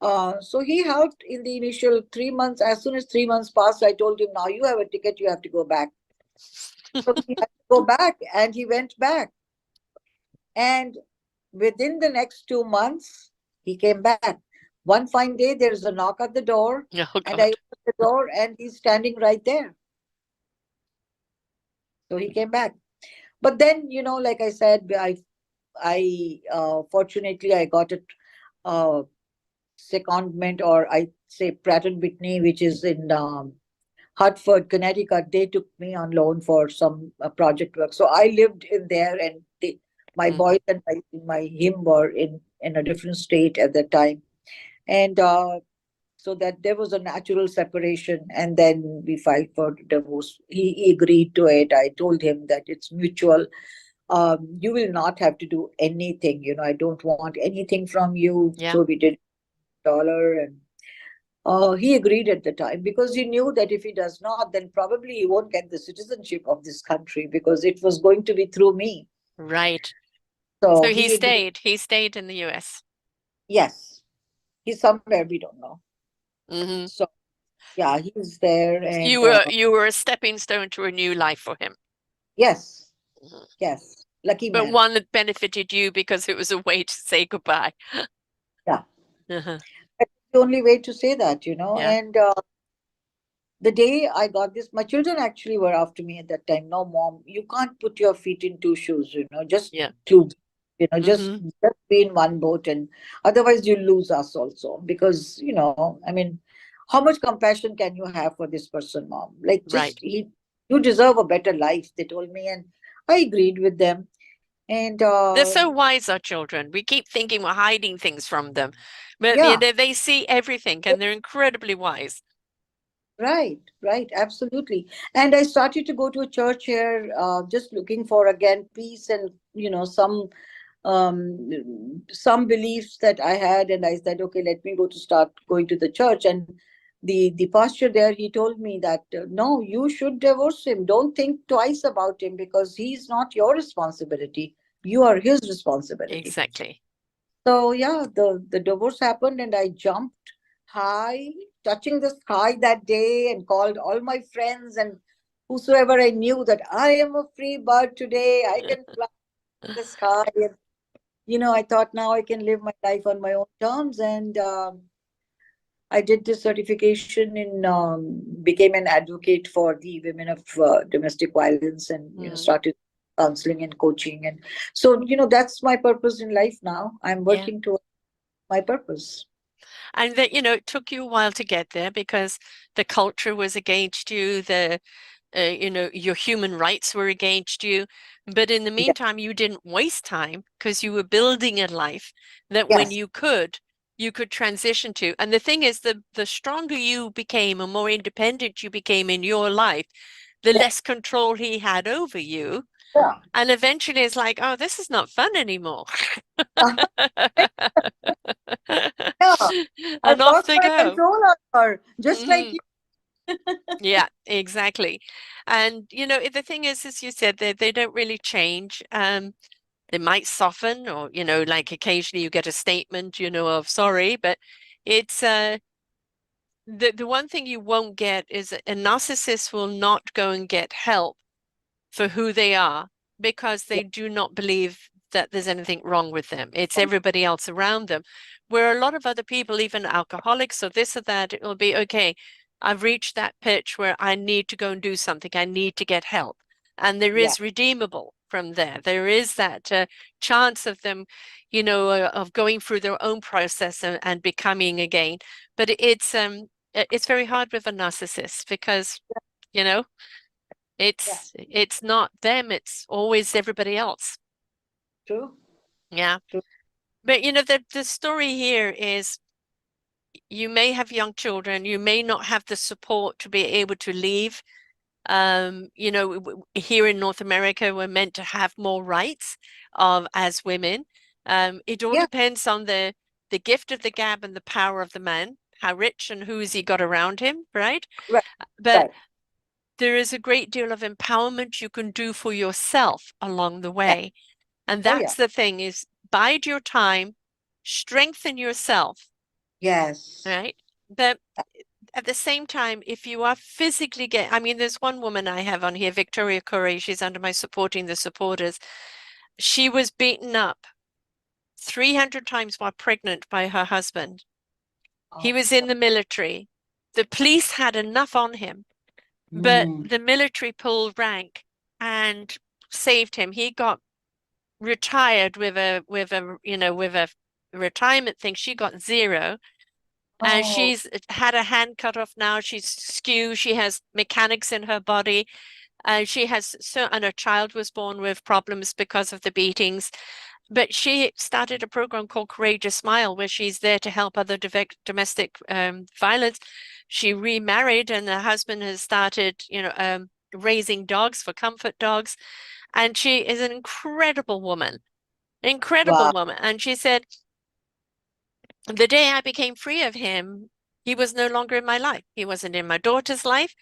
So he helped in the initial 3 months. As soon as 3 months passed, I told him, now you have a ticket, you have to go back. So he had to go back, and he went back. And within the next 2 months, he came back. One fine day, there's a knock at the door, Oh and I God. opened the door, and he's standing right there. So he came back. But then, like I said, I fortunately I got a uh, secondment, or I say Pratt and Whitney, which is in Hartford, Connecticut. They took me on loan for some project work. So I lived in there, and my Hmm. boys and my him were in a different state at that time. And so that there was a natural separation, and then we filed for divorce. He agreed to it. I told him that it's mutual. You will not have to do anything. I don't want anything from you. Yeah. So we did dollar, and he agreed at the time, because he knew that if he does not, then probably he won't get the citizenship of this country, because it was going to be through me. Right. So So he he agreed. stayed. He stayed in the US. Yes, he's somewhere we don't know. Hmm. So yeah, he's there, You and were a stepping stone to a new life for him. yes, Mhm. yes, lucky But man. one that benefited you because it was a way to say goodbye. Yeah, Uh-huh. that's the only way to say that, Yeah. and the day I got this, my children actually were after me at that time. No, mom, you can't put your feet in two shoes, just Yeah. to, Hmm. just be in one boat, and otherwise you lose us also. Because, I mean, how much compassion can you have for this person, mom? Like, Right. you deserve a better life, they told me, and I agreed with them. And They're so wise, our children. We keep thinking we're hiding things from them, but yeah. they see everything and they're incredibly wise. Right, right, absolutely. And I started to go to a church here, just looking for again peace and some beliefs that I had, and I said, okay, let me go to start going to the church. And the pastor there, he told me that no, you should divorce him. Don't think twice about him, because he's not your responsibility. You are his responsibility. Exactly. So yeah, the divorce happened, and I jumped high, touching the sky that day, and called all my friends and whosoever I knew that I am a free bird today. I can fly in the sky. And, I thought now I can live my life on my own terms, and I did this certification in became an advocate for the women of domestic violence, and Mm, started counseling and coaching. And so that's my purpose in life now. I'm yeah. working towards my purpose. And that, it took you a while to get there because the culture was against you, your human rights were against you. But in the Yeah. meantime, you didn't waste time because you were building a life that when Yes. you could transition to. And the thing is, the stronger you became and more independent you became in your life, the Yes. less control he had over you. Yeah. And eventually it's like, oh, this is not fun anymore. Yeah. I And off lost they my go. control on her, just like Hmm. you. Yeah, exactly. And the thing is, as you said, they don't really change. They might soften, or like occasionally you get a statement, of sorry, but it's the one thing you won't get is a narcissist will not go and get help for who they are because Yeah. they do not believe that there's anything wrong with them. It's everybody else around them. Where a lot of other people, even alcoholics or this or that, it will be okay. I've reached that pitch where I need to go and do something. I need to get help. And there Yeah. is redeemable from there. There is that chance of them, of going through their own process and becoming again. But it's very hard with a narcissist because, you know, Yeah. it's not them, it's always everybody else. True. Yeah. True. But the story here is you may have young children, you may not have the support to be able to leave. Here in North America, we're meant to have more rights as women. It all Yeah. depends on the gift of the gab and the power of the man, how rich and who's he got around him, right? Right. But Right. there is a great deal of empowerment you can do for yourself along the Yeah. way. And Oh yeah. that's the thing is bide your time, strengthen yourself, Yes. right? But at the same time, if you are physically I mean, there's one woman I have on here, Victoria Corey, she's under my supporting the supporters. She was beaten up 300 times while pregnant by her husband. He Oh was my in God. the military. The police had enough on him, but Mm. the military pulled rank and saved him. He got retired with a retirement thing. She got zero, and Oh. she's had a hand cut off now. She's skew. She has mechanics in her body. She has and her child was born with problems because of the beatings. But she started a program called Courageous Smile, where she's there to help other domestic violence. She remarried, and her husband has started, raising dogs for comfort dogs. And she is an incredible woman, incredible Wow. woman. And she said, the day I became free of him, he was no longer in my life. He wasn't in my daughter's life.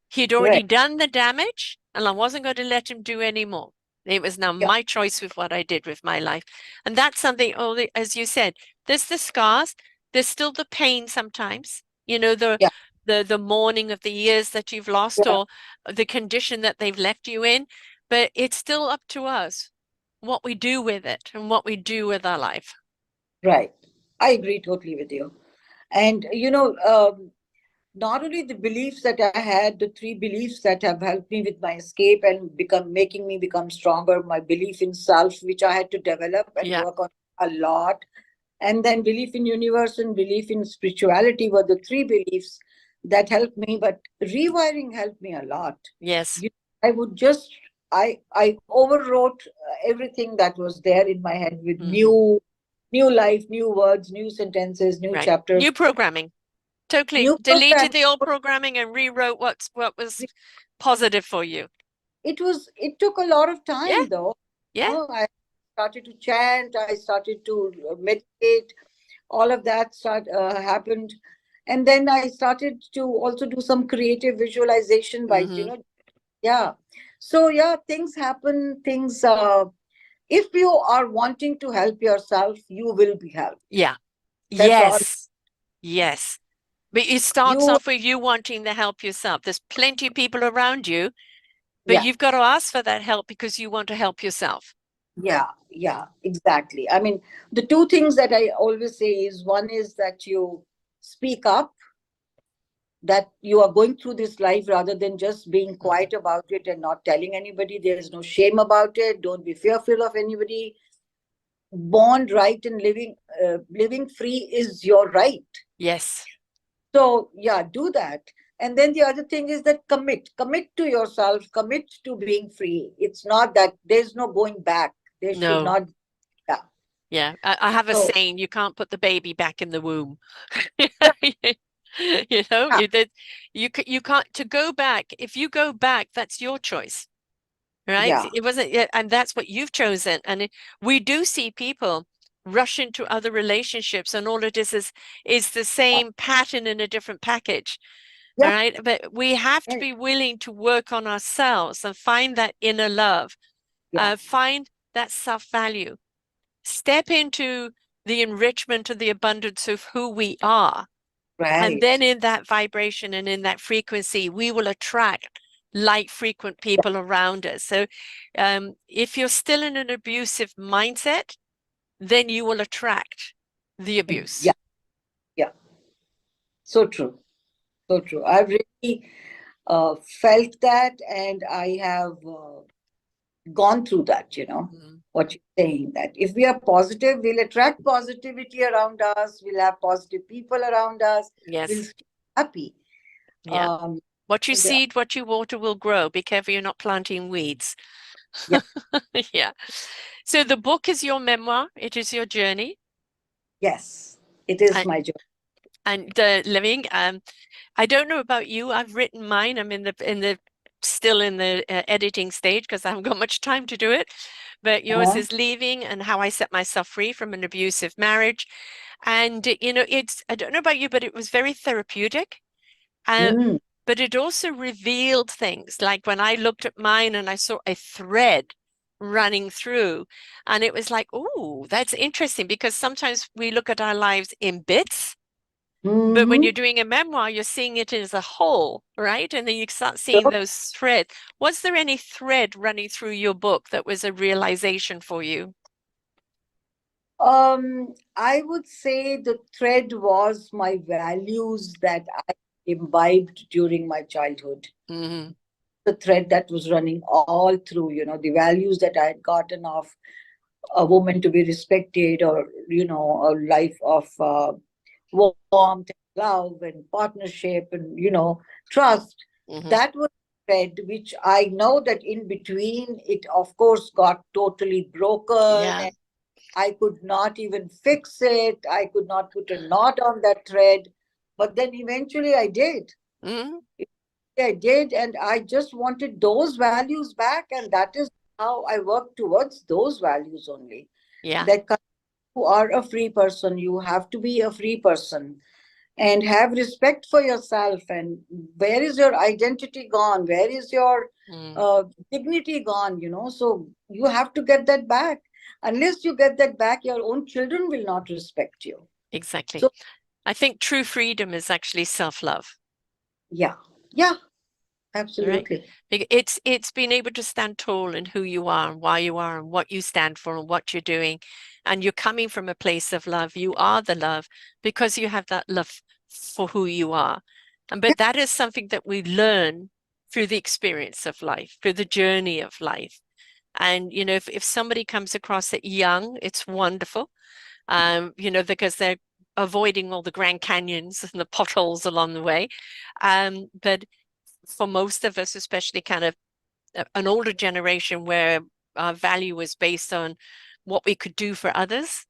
He'd already Great. done the damage, and I wasn't going to let him do any more. It was now Yeah. my choice with what I did with my life. And that's something, only, as you said, there's the scars, there's still the pain sometimes, the Yeah. the mourning of the years that you've lost Yeah. or the condition that they've left you in. But it's still up to us what we do with it and what we do with our life. Right. I agree totally with you. And not only the beliefs that I had, the three beliefs that have helped me with my escape and making me become stronger, my belief in self, which I had to develop and Yeah. work on a lot, and then belief in universe and belief in spirituality were the three beliefs that helped me. But rewiring helped me a lot. Yes. You, I would just I overwrote everything that was there in my head with Hmm. new life, new words, new sentences, new Right. chapters, New programming. Totally new deleted program. the old programming and rewrote what was positive for you. It took a lot of Yeah. time though. Yeah. I started to chant, I started to meditate, all of that happened. And then I started to also do some creative visualization by, Hmm. yeah. So yeah, things happen, things if you are wanting to help yourself, you will be helped. Yeah. That's all. Yes. Yes. But it starts You off with you wanting the help yourself. There's plenty of people around you, but Yeah. you've got to ask for that help because you want to help yourself. Yeah, yeah, exactly. I mean, the two things that I always say is one is that you speak up, that you are going through this life rather than just being Mhm. quiet about it and not telling anybody. There is no shame about it. Don't be fearful of anybody. Born right and living free is your right. Yes. So yeah, do that. And then the other thing is that commit to yourself, commit to being free. It's not that there's no going back. There should No. not. Yeah. Yeah. I have a So saying, you can't put the baby back in the womb. yeah, You know, yeah, you can't to go back. If you go back, that's your choice. right? Yeah. It wasn't, yeah, and that's what you've chosen. And we do see people rush into other relationships, and all it is the Yeah. same pattern in a different package. All Yeah. right. But we have to Right. be willing to work on ourselves and find that inner love, Yeah. find that self-value, step into the enrichment and the abundance of who we are. And Right. then in that vibration and in that frequency, we will attract like frequent Yeah. people around us. So if you're still in an abusive mindset, then you will attract the abuse. Yeah. Yeah. So true. So true. I've really felt that, and I have gone through that, Mm. what you're saying, that if we are positive, we'll attract positivity around us, we'll have positive people around us, we'll Yes. stay happy. Yeah. Um, What you and seed, what you water will grow. Be careful you're not planting weeds. yeah, Yeah. So the book is your memoir. It is your journey. yes, it is And, my job. and living. I don't know about you. I've written mine. I'm still in the editing stage because I haven't got much time to do it. But yours Uh-huh. is leaving and how I set myself free from an abusive marriage. And I don't know about you, but it was very therapeutic. Uh, Mm, but it also revealed things like when I looked at mine and I saw a thread running through, and it was like, oh, that's interesting because sometimes we look at our lives in bits, but when you're mm-hmm. doing a memoir, you're seeing it as a whole, right? And then you start seeing So, those threads. Was there any thread running through your book that was a realization for you? I would say the thread was my values that I imbibed during my childhood. Hmm. The thread that was running all through, the values that I had gotten of a woman to be respected, or a life of warmth and love and partnership and trust. Hmm. That was thread which I know that in between it of course got totally broken, Yeah. and I could not even fix it. I could not put a knot on that thread, but then eventually I did. Hmm. I did, and I just wanted those values back, and that is how I work towards those values only. Yeah. That you are a free person, you have to be a free person and have respect for yourself. And where is your identity gone? Where is your Mm, dignity gone? So you have to get that back. Unless you get that back, your own children will not respect you. exactly. So, I think true freedom is actually self-love. yeah, yeah, Right? absolutely. It's being able to stand tall in who you are and why you are and what you stand for and what you're doing. And you're coming from a place of love. You are the love because you have that love for who you are. And Yeah. but that is something that we learn through the experience of life, through the journey of life. And if somebody comes across it young, it's wonderful. Because they're avoiding all the Grand Canyons and the potholes along the way. But for most of us, especially kind of an older generation where our value was based on what we could do for others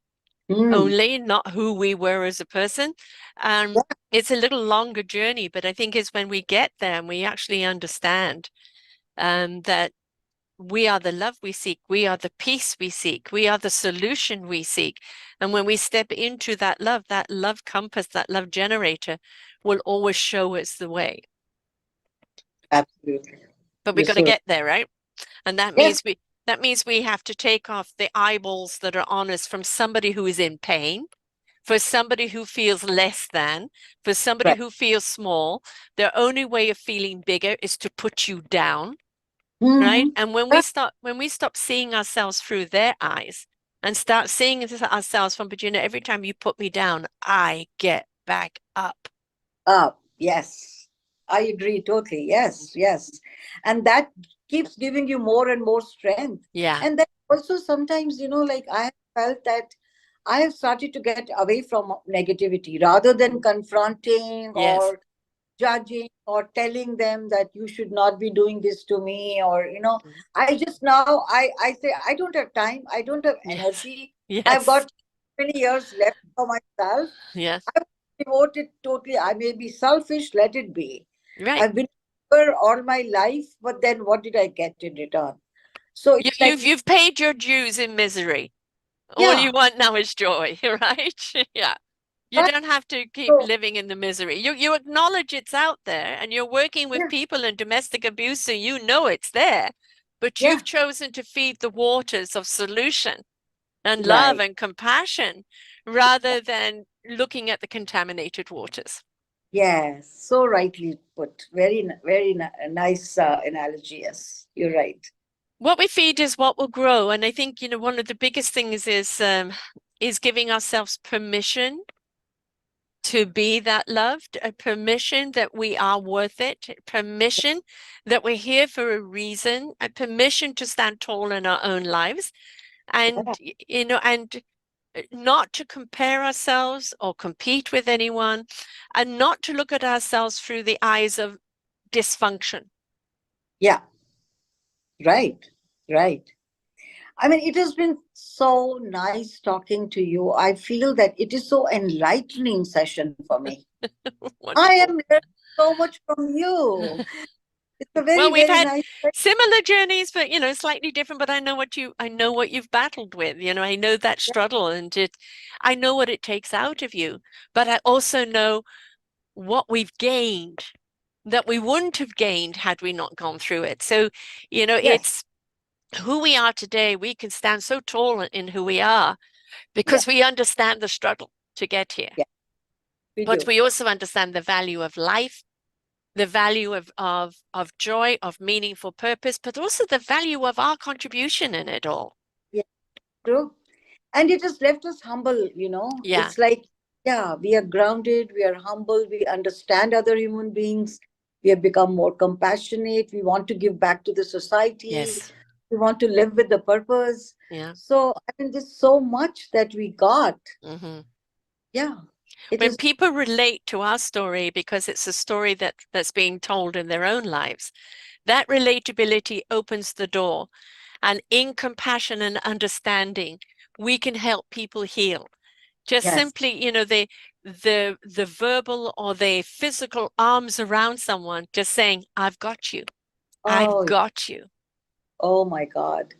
Mm. only, not who we were as a person. Yeah, It's a little longer journey, but I think it's when we get there and we actually understand that we are the love we seek, we are the peace we seek, we are the solution we seek. And when we step into that love compass, that love generator will always show us the way. absolutely. But we You're got to so get there, right? And yes. that means we have to take off the eyeballs that are on us from somebody who is in pain, for somebody who feels less than, for somebody Right. who feels small. Their only way of feeling bigger is to put you down, right? Hmm. And when we stop seeing ourselves through their eyes and start seeing ourselves from, but every time you put me down, I get back up. Yes, I agree totally. Yes, yes. And that keeps giving you more and more strength. Yeah. And then also sometimes, like I have felt that I have started to get away from negativity rather than confronting Yes. or judging or telling them that you should not be doing this to me, or Mhm. I just now I say I don't have time, I don't have Yes. energy, I've Yes. got many years left for myself. Yes. I devote it totally. I may be selfish, let it be. Right. I've been here all my life, but then what did I get in return? So You, it's like, you've paid your dues in misery. All you yeah, want now is joy, right? Yeah. You right. don't have to keep So, living in the misery. You acknowledge it's out there and you're working with yeah, people in domestic abuse, so you know it's there, but yeah, you've chosen to feed the waters of solution and love right. and compassion rather than looking at the contaminated waters. Yes, so rightly put. Very nice analogy. Yes, you're right. What we feed is what will grow. And I think, one of the biggest things is giving ourselves permission to be that loved, a permission that we are worth it, permission that we're here for a reason, a permission to stand tall in our own lives, and Yeah, not to compare ourselves or compete with anyone, and not to look at ourselves through the eyes of dysfunction. yeah, right, right. I mean, it has been so nice talking to you. I feel that it is so enlightening session for me. I Wonderful. am learning so much from you. It's a Well, very, we've very had nice. similar journeys, but slightly different. But I know what you've battled with. I know that struggle, and I know what it takes out of you. But I also know what we've gained that we wouldn't have gained had we not gone through it. So, Yes, it's who we are today. We can stand so tall in who we are yes, because we understand the struggle to get here. yes, we But do. we also understand the value of life, the value of joy, of meaningful purpose, but also the value of our contribution in it all. Yeah, true. And it has left us humble, you know. Yeah. It's like, yeah, we are grounded, we are humble, we understand other human beings, we have become more compassionate, we want to give back to the society, Yes. we want to live with the purpose. Yeah. So, I mean, there's so much that we got. Hmm. Yeah, it When is. people relate to our story because it's a story that's being told in their own lives, that relatability opens the door. And in compassion and understanding, we can help people heal. Just Yes. simply, the verbal or the physical arms around someone, just saying, I've got you. I've Oh, got you. oh my God.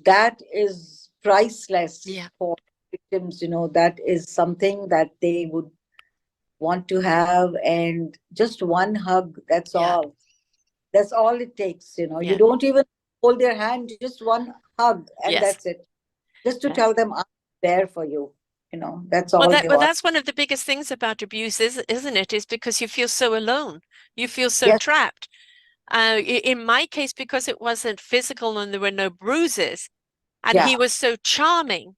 That is priceless Yeah. for victims, you know, that is something that they would want to have. And just one hug, that's Yeah. all. That's all it takes, you know. You Yeah. don't even hold their hand, just one hug, and Yes. that's it. Just to Yeah. tell them I'm there for you. You know, that's Well, all they want. that's one of the biggest things about abuse, isn't it? Is because you feel so alone. You feel so Yes, trapped. In my case, because it wasn't physical and there were no bruises, and he yeah. was so charming,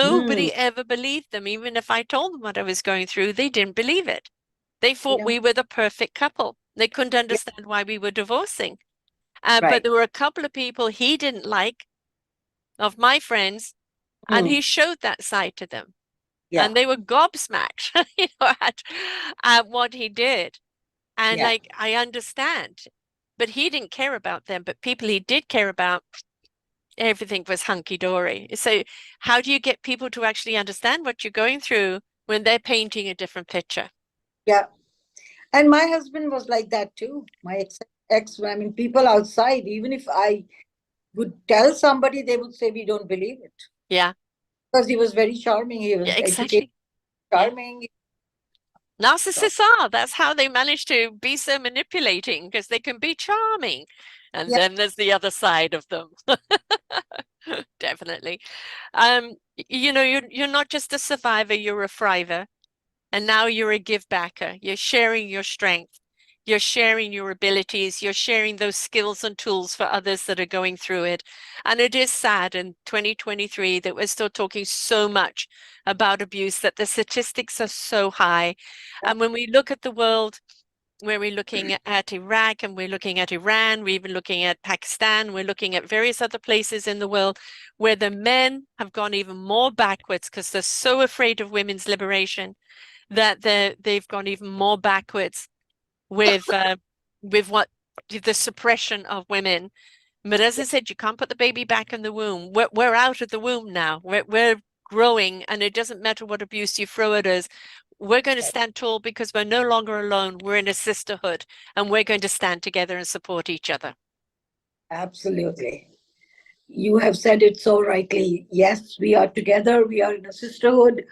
Mm, nobody ever believed them. Even if I told them what I was going through, they didn't believe it. They you thought know, we were the perfect couple. They couldn't yeah, understand why we were divorcing. But right. there were a couple of people he didn't like of my friends, and Mm, he showed that side to them. yeah, And they were gobsmacked, at what he did. And yeah, like, I understand, but he didn't care about them. But people he did care about, everything was hunky-dory. So how do you get people to actually understand what you're going through when they're painting a different picture? yeah. And my husband was like that too. My ex, I mean, people outside, even if I would tell somebody, they would say, we don't believe it. Yeah, Because he was very charming. He yeah, was educated, exactly. Yeah. charming. So, Narcissists are. That's how they manage to be so manipulating because they can be charming. And yeah. then there's the other side of them. Definitely. You're not just a survivor, you're a thriver. And now you're a give backer. You're sharing your strength. You're sharing your abilities. You're sharing those skills and tools for others that are going through it. And it is sad in 2023 that we're still talking so much about abuse, that the statistics are so high. And when we look at the world, where we're looking at Iraq and we're looking at Iran, we're even looking at Pakistan, we're looking at various other places in the world where the men have gone even more backwards because they're so afraid of women's liberation that they've gone even more backwards with what the suppression of women. But as I said, you can't put the baby back in the womb. We're out of the womb now. We're growing, and it doesn't matter what abuse you throw at us. We're going to stand tall because we're no longer alone. We're in a sisterhood, and we're going to stand together and support each other. Absolutely. You have said it so rightly. Yes, we are together, we are in a sisterhood.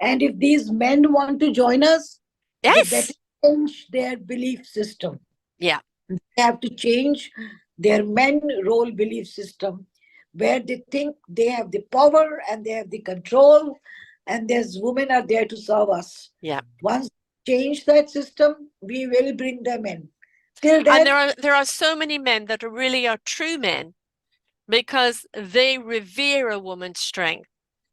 And if these men want to join us, they better Yes. change their belief system. Yeah. They have to change their men role belief system, where they think they have the power and they have the control, and there's women are there to serve us. Yeah. Once change that system, we will bring them in. Till And then, there are so many men that are really are true men because they revere a woman's strength.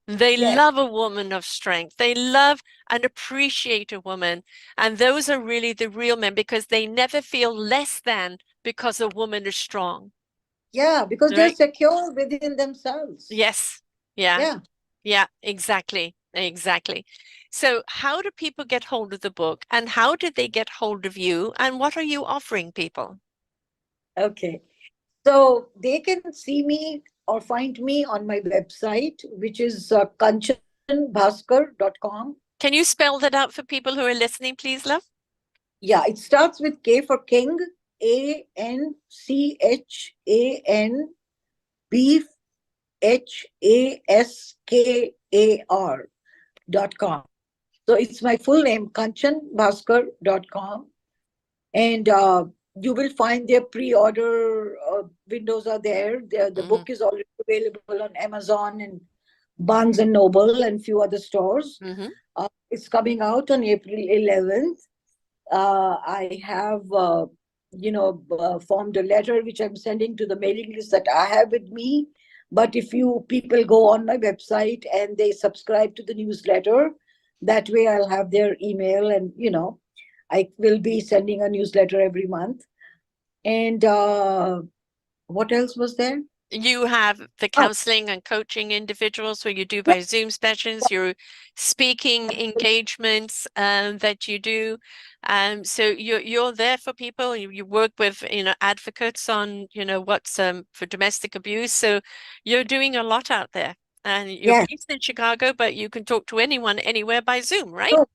They yes, love a woman of strength. They love and appreciate a woman. And those are really the real men because they never feel less than because a woman is strong. yeah, because they're Right? secure within themselves. Yes. Yeah. Yeah. Yeah, exactly. Exactly. So how do people get hold of the book and how did they get hold of you and what are you offering people? Okay. So they can see me or find me on my website, which is kanchanbhaskar.com. Can you spell that out for people who are listening, please, love? Yeah, it starts with K for King, ANCHANBHASKAR.com. So it's my full name, kanchanbhaskar.com. And you will find their pre-order windows are there. The Mm-hmm. book is already available on Amazon and Barnes and Noble and few other stores. Mm-hmm. It's coming out on April 11th. I have, formed a letter which I'm sending to the mailing list that I have with me. But if you people go on my website and they subscribe to the newsletter, that way I'll have their email, and I will be sending a newsletter every month. And what else was there? You have the Oh, counseling and coaching individuals where you do yeah, by Zoom sessions, your speaking engagements that you do. So you're there for people. You work with advocates on what's for domestic abuse. So you're doing a lot out there, and you're yes. based in Chicago, but you can talk to anyone anywhere by Zoom, right? No,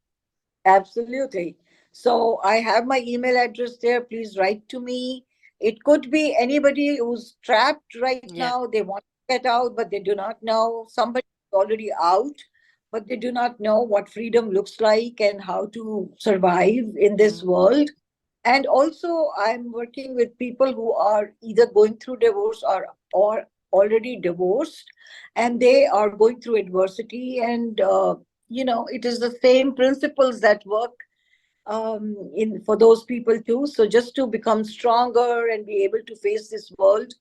absolutely. So I have my email address there. Please write to me. It could be anybody who's trapped right Yeah. now. They want to get out, but they do not know. Somebody is already out, but they do not know what freedom looks like and how to survive in this Mm. world. And also, I'm working with people who are either going through divorce or already divorced, and they are going through adversity. And it is the same principles that work in for those people too. So just to become stronger and be able to face this world,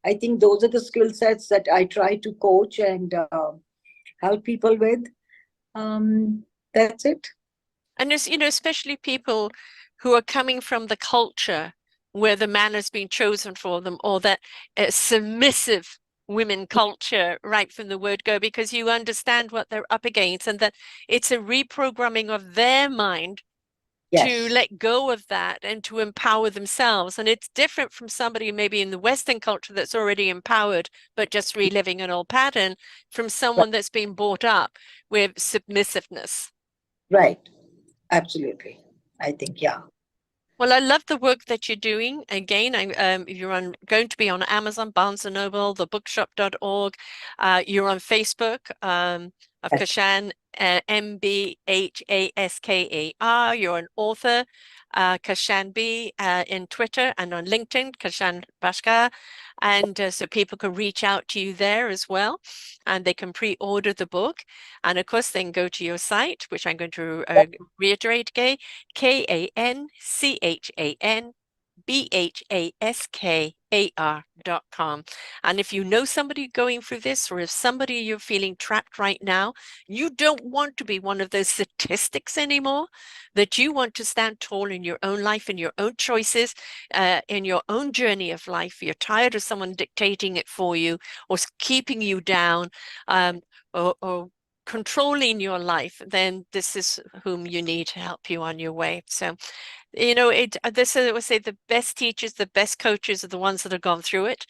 I think those are the skill sets that I try to coach and help people with. That's it. And there's, especially people who are coming from the culture where the man has been chosen for them, or that submissive women culture right from the word go, because you understand what they're up against and that it's a reprogramming of their mind to Yes. let go of that and to empower themselves. And it's different from somebody maybe in the Western culture that's already empowered, but just reliving an old pattern from Right. someone that's been brought up with submissiveness. Right. Absolutely. I think, yeah. Well, I love the work that you're doing. Again, you're going to be on Amazon, Barnes& and Noble, thebookshop.org. You're on Facebook of Yes. Kashan, Mbhaskar. You're an author, Kashan B, in Twitter and on LinkedIn, Kashan Bhaskar. And so people can reach out to you there as well, and they can pre-order the book. And of course, they can go to your site, which I'm going to reiterate again, KANCHANBHASKAR.com. And if you know somebody going through this, or if somebody you're feeling trapped right now, you don't want to be one of those statistics anymore, that you want to stand tall in your own life, in your own choices, in your own journey of life. You're tired of someone dictating it for you or keeping you down, or controlling your life, then this is whom you need to help you on your way. So, this I would say the best teachers, the best coaches are the ones that have gone through it,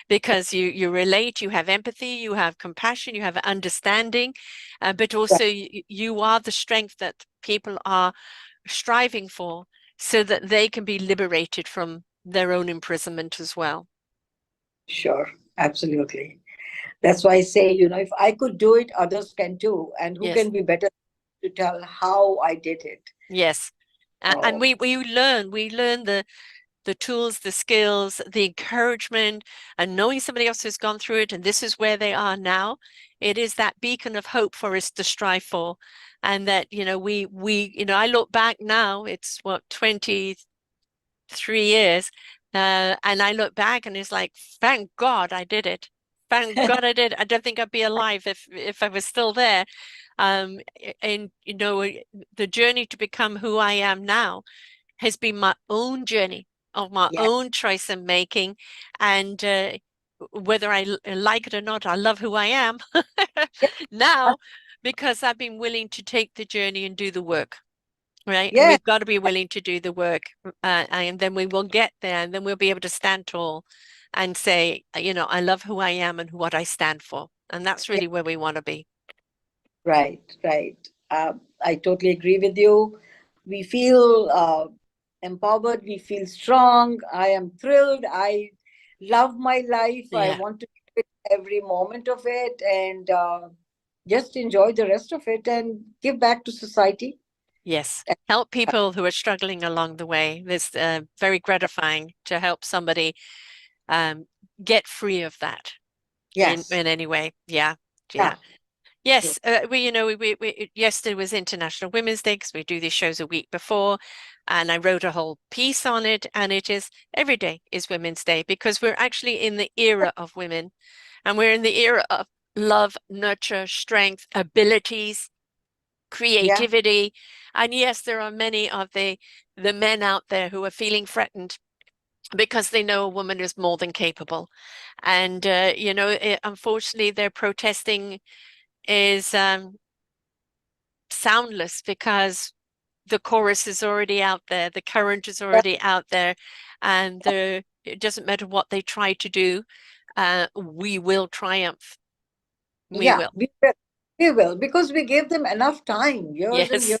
because you relate, you have empathy, you have compassion, you have understanding, but Right. also you are the strength that people are striving for so that they can be liberated from their own imprisonment as well. Sure. Absolutely. That's why I say, if I could do it, others can too. And who Yes. can be better to tell how I did it? Yes. And Oh, we learn the tools, the skills, the encouragement, and knowing somebody else who's gone through it and this is where they are now. It is that beacon of hope for us to strive for. And that, I look back now, it's what, 23 years. And I look back and it's like, thank God I did it. Thank God I did. I don't think I'd be alive if I was still there. And the journey to become who I am now has been my own journey of my yeah, own choice and making. And whether I like it or not, I love who I am yeah, now because I've been willing to take the journey and do the work. Right. And yeah, we've got to be willing to do the work. And then we will get there and then we'll be able to stand tall and say, I love who I am and what I stand for. And that's yeah. really where we want to be. Right, right. I totally agree with you. We feel empowered. We feel strong. I am thrilled. I love my life. I Yeah. want to live every moment of it and just enjoy the rest of it and give back to society. Yes. Help people who are struggling along the way. It's very gratifying to help somebody um, get free of that Yes. in any way. Yeah. Yeah. Yeah. Yes, yesterday was International Women's Day because we do these shows a week before, and I wrote a whole piece on it, and it is every day is Women's Day because we're actually in the era of women, and we're in the era of love, nurture, strength, abilities, Yeah. creativity, and yes, there are many of the men out there who are feeling threatened because they know a woman is more than capable, and unfortunately, their protesting is soundless because the chorus is already out there, the current is Yeah. already out there, and it doesn't matter what they try to do, we will triumph. We Yeah. will. We will. We will because we gave them enough time, years and years, Yes.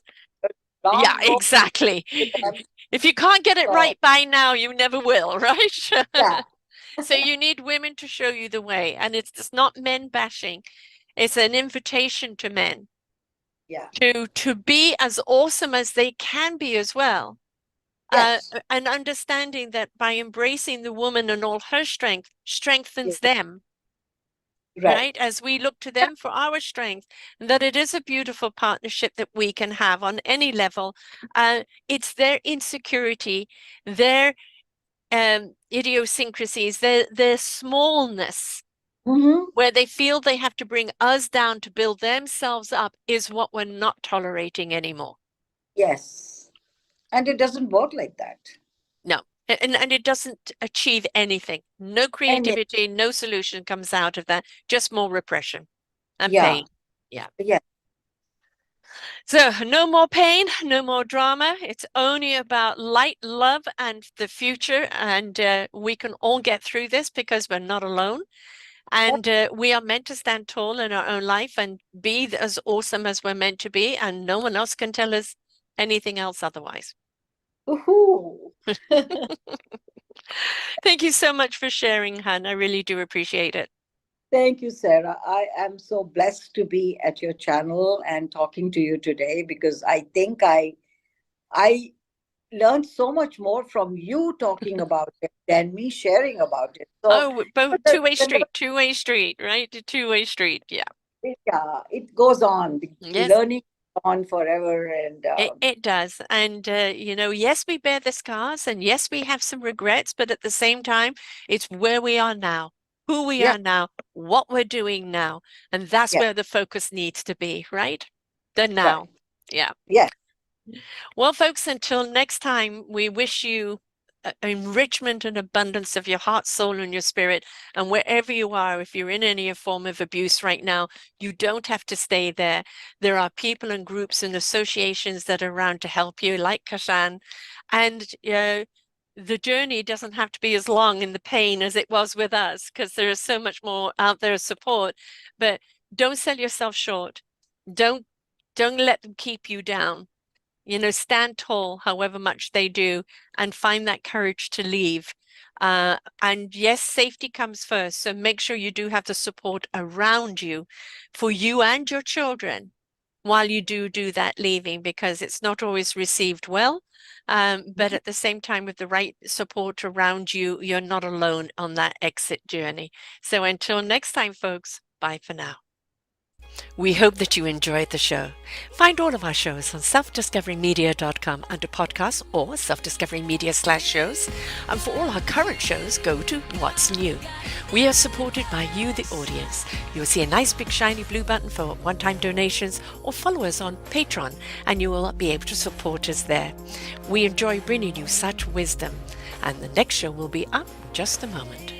Yeah, long ago exactly. with them. If you can't get it So, right by now, you never will, right? yeah. So you need women to show you the way, and it's not men bashing. It's an invitation to men Yeah. to be as awesome as they can be as well. Yes. And understanding that by embracing the woman and all her strength Yeah. strengthens them, Right. right? As we look to Yeah. them for our strength, and that it is a beautiful partnership that we can have on any level. It's their insecurity, their idiosyncrasies, their smallness, Mm-hmm. where they feel they have to bring us down to build themselves up, is what we're not tolerating anymore. Yes. And it doesn't work like that. No. And it doesn't achieve anything. No And creativity, no solution comes out of that, just more repression and yeah. pain. Yeah. Yeah. So no more pain, no more drama. It's only about light, love, and the future. And we can all get through this because we're not alone. And we are meant to stand tall in our own life and be as awesome as we're meant to be. And no one else can tell us anything else otherwise. Woohoo. Thank you so much for sharing, Han. I really do appreciate it. Thank you, Sarah. I am so blessed to be at your channel and talking to you today because I think I learned so much more from you talking about it than me sharing about it. So Oh, both the, two-way the street, two-way street, right? Two-way street. Yeah. yeah, it goes on. The Yes, learning goes on forever, and it does. And, yes, we bear the scars and yes, we have some regrets, but at the same time, it's where we are now, who we yeah, are now, what we're doing now. And that's yeah, where the focus needs to be, right? The right, now. Yeah. yeah. Well, folks, until next time, we wish you enrichment and abundance of your heart, soul, and your spirit. And wherever you are, if you're in any form of abuse right now, you don't have to stay there. There are people and groups and associations that are around to help you, like Kashan. And the journey doesn't have to be as long in the pain as it was with us, because there is so much more out there support. But don't sell yourself short. Don't don't let them keep you down. Stand tall, however much they do, and find that courage to leave. And yes, safety comes first. So make sure you do have the support around you for you and your children while you do that leaving, because it's not always received well. But at the same time, with the right support around you, you're not alone on that exit journey. So until next time, folks, bye for now. We hope that you enjoyed the show. Find all of our shows on selfdiscoverymedia.com under podcasts or selfdiscoverymedia/shows. And for all our current shows, go to What's New. We are supported by you, the audience. You'll see a nice big shiny blue button for one-time donations, or follow us on Patreon and you will be able to support us there. We enjoy bringing you such wisdom. And the next show will be up in just a moment.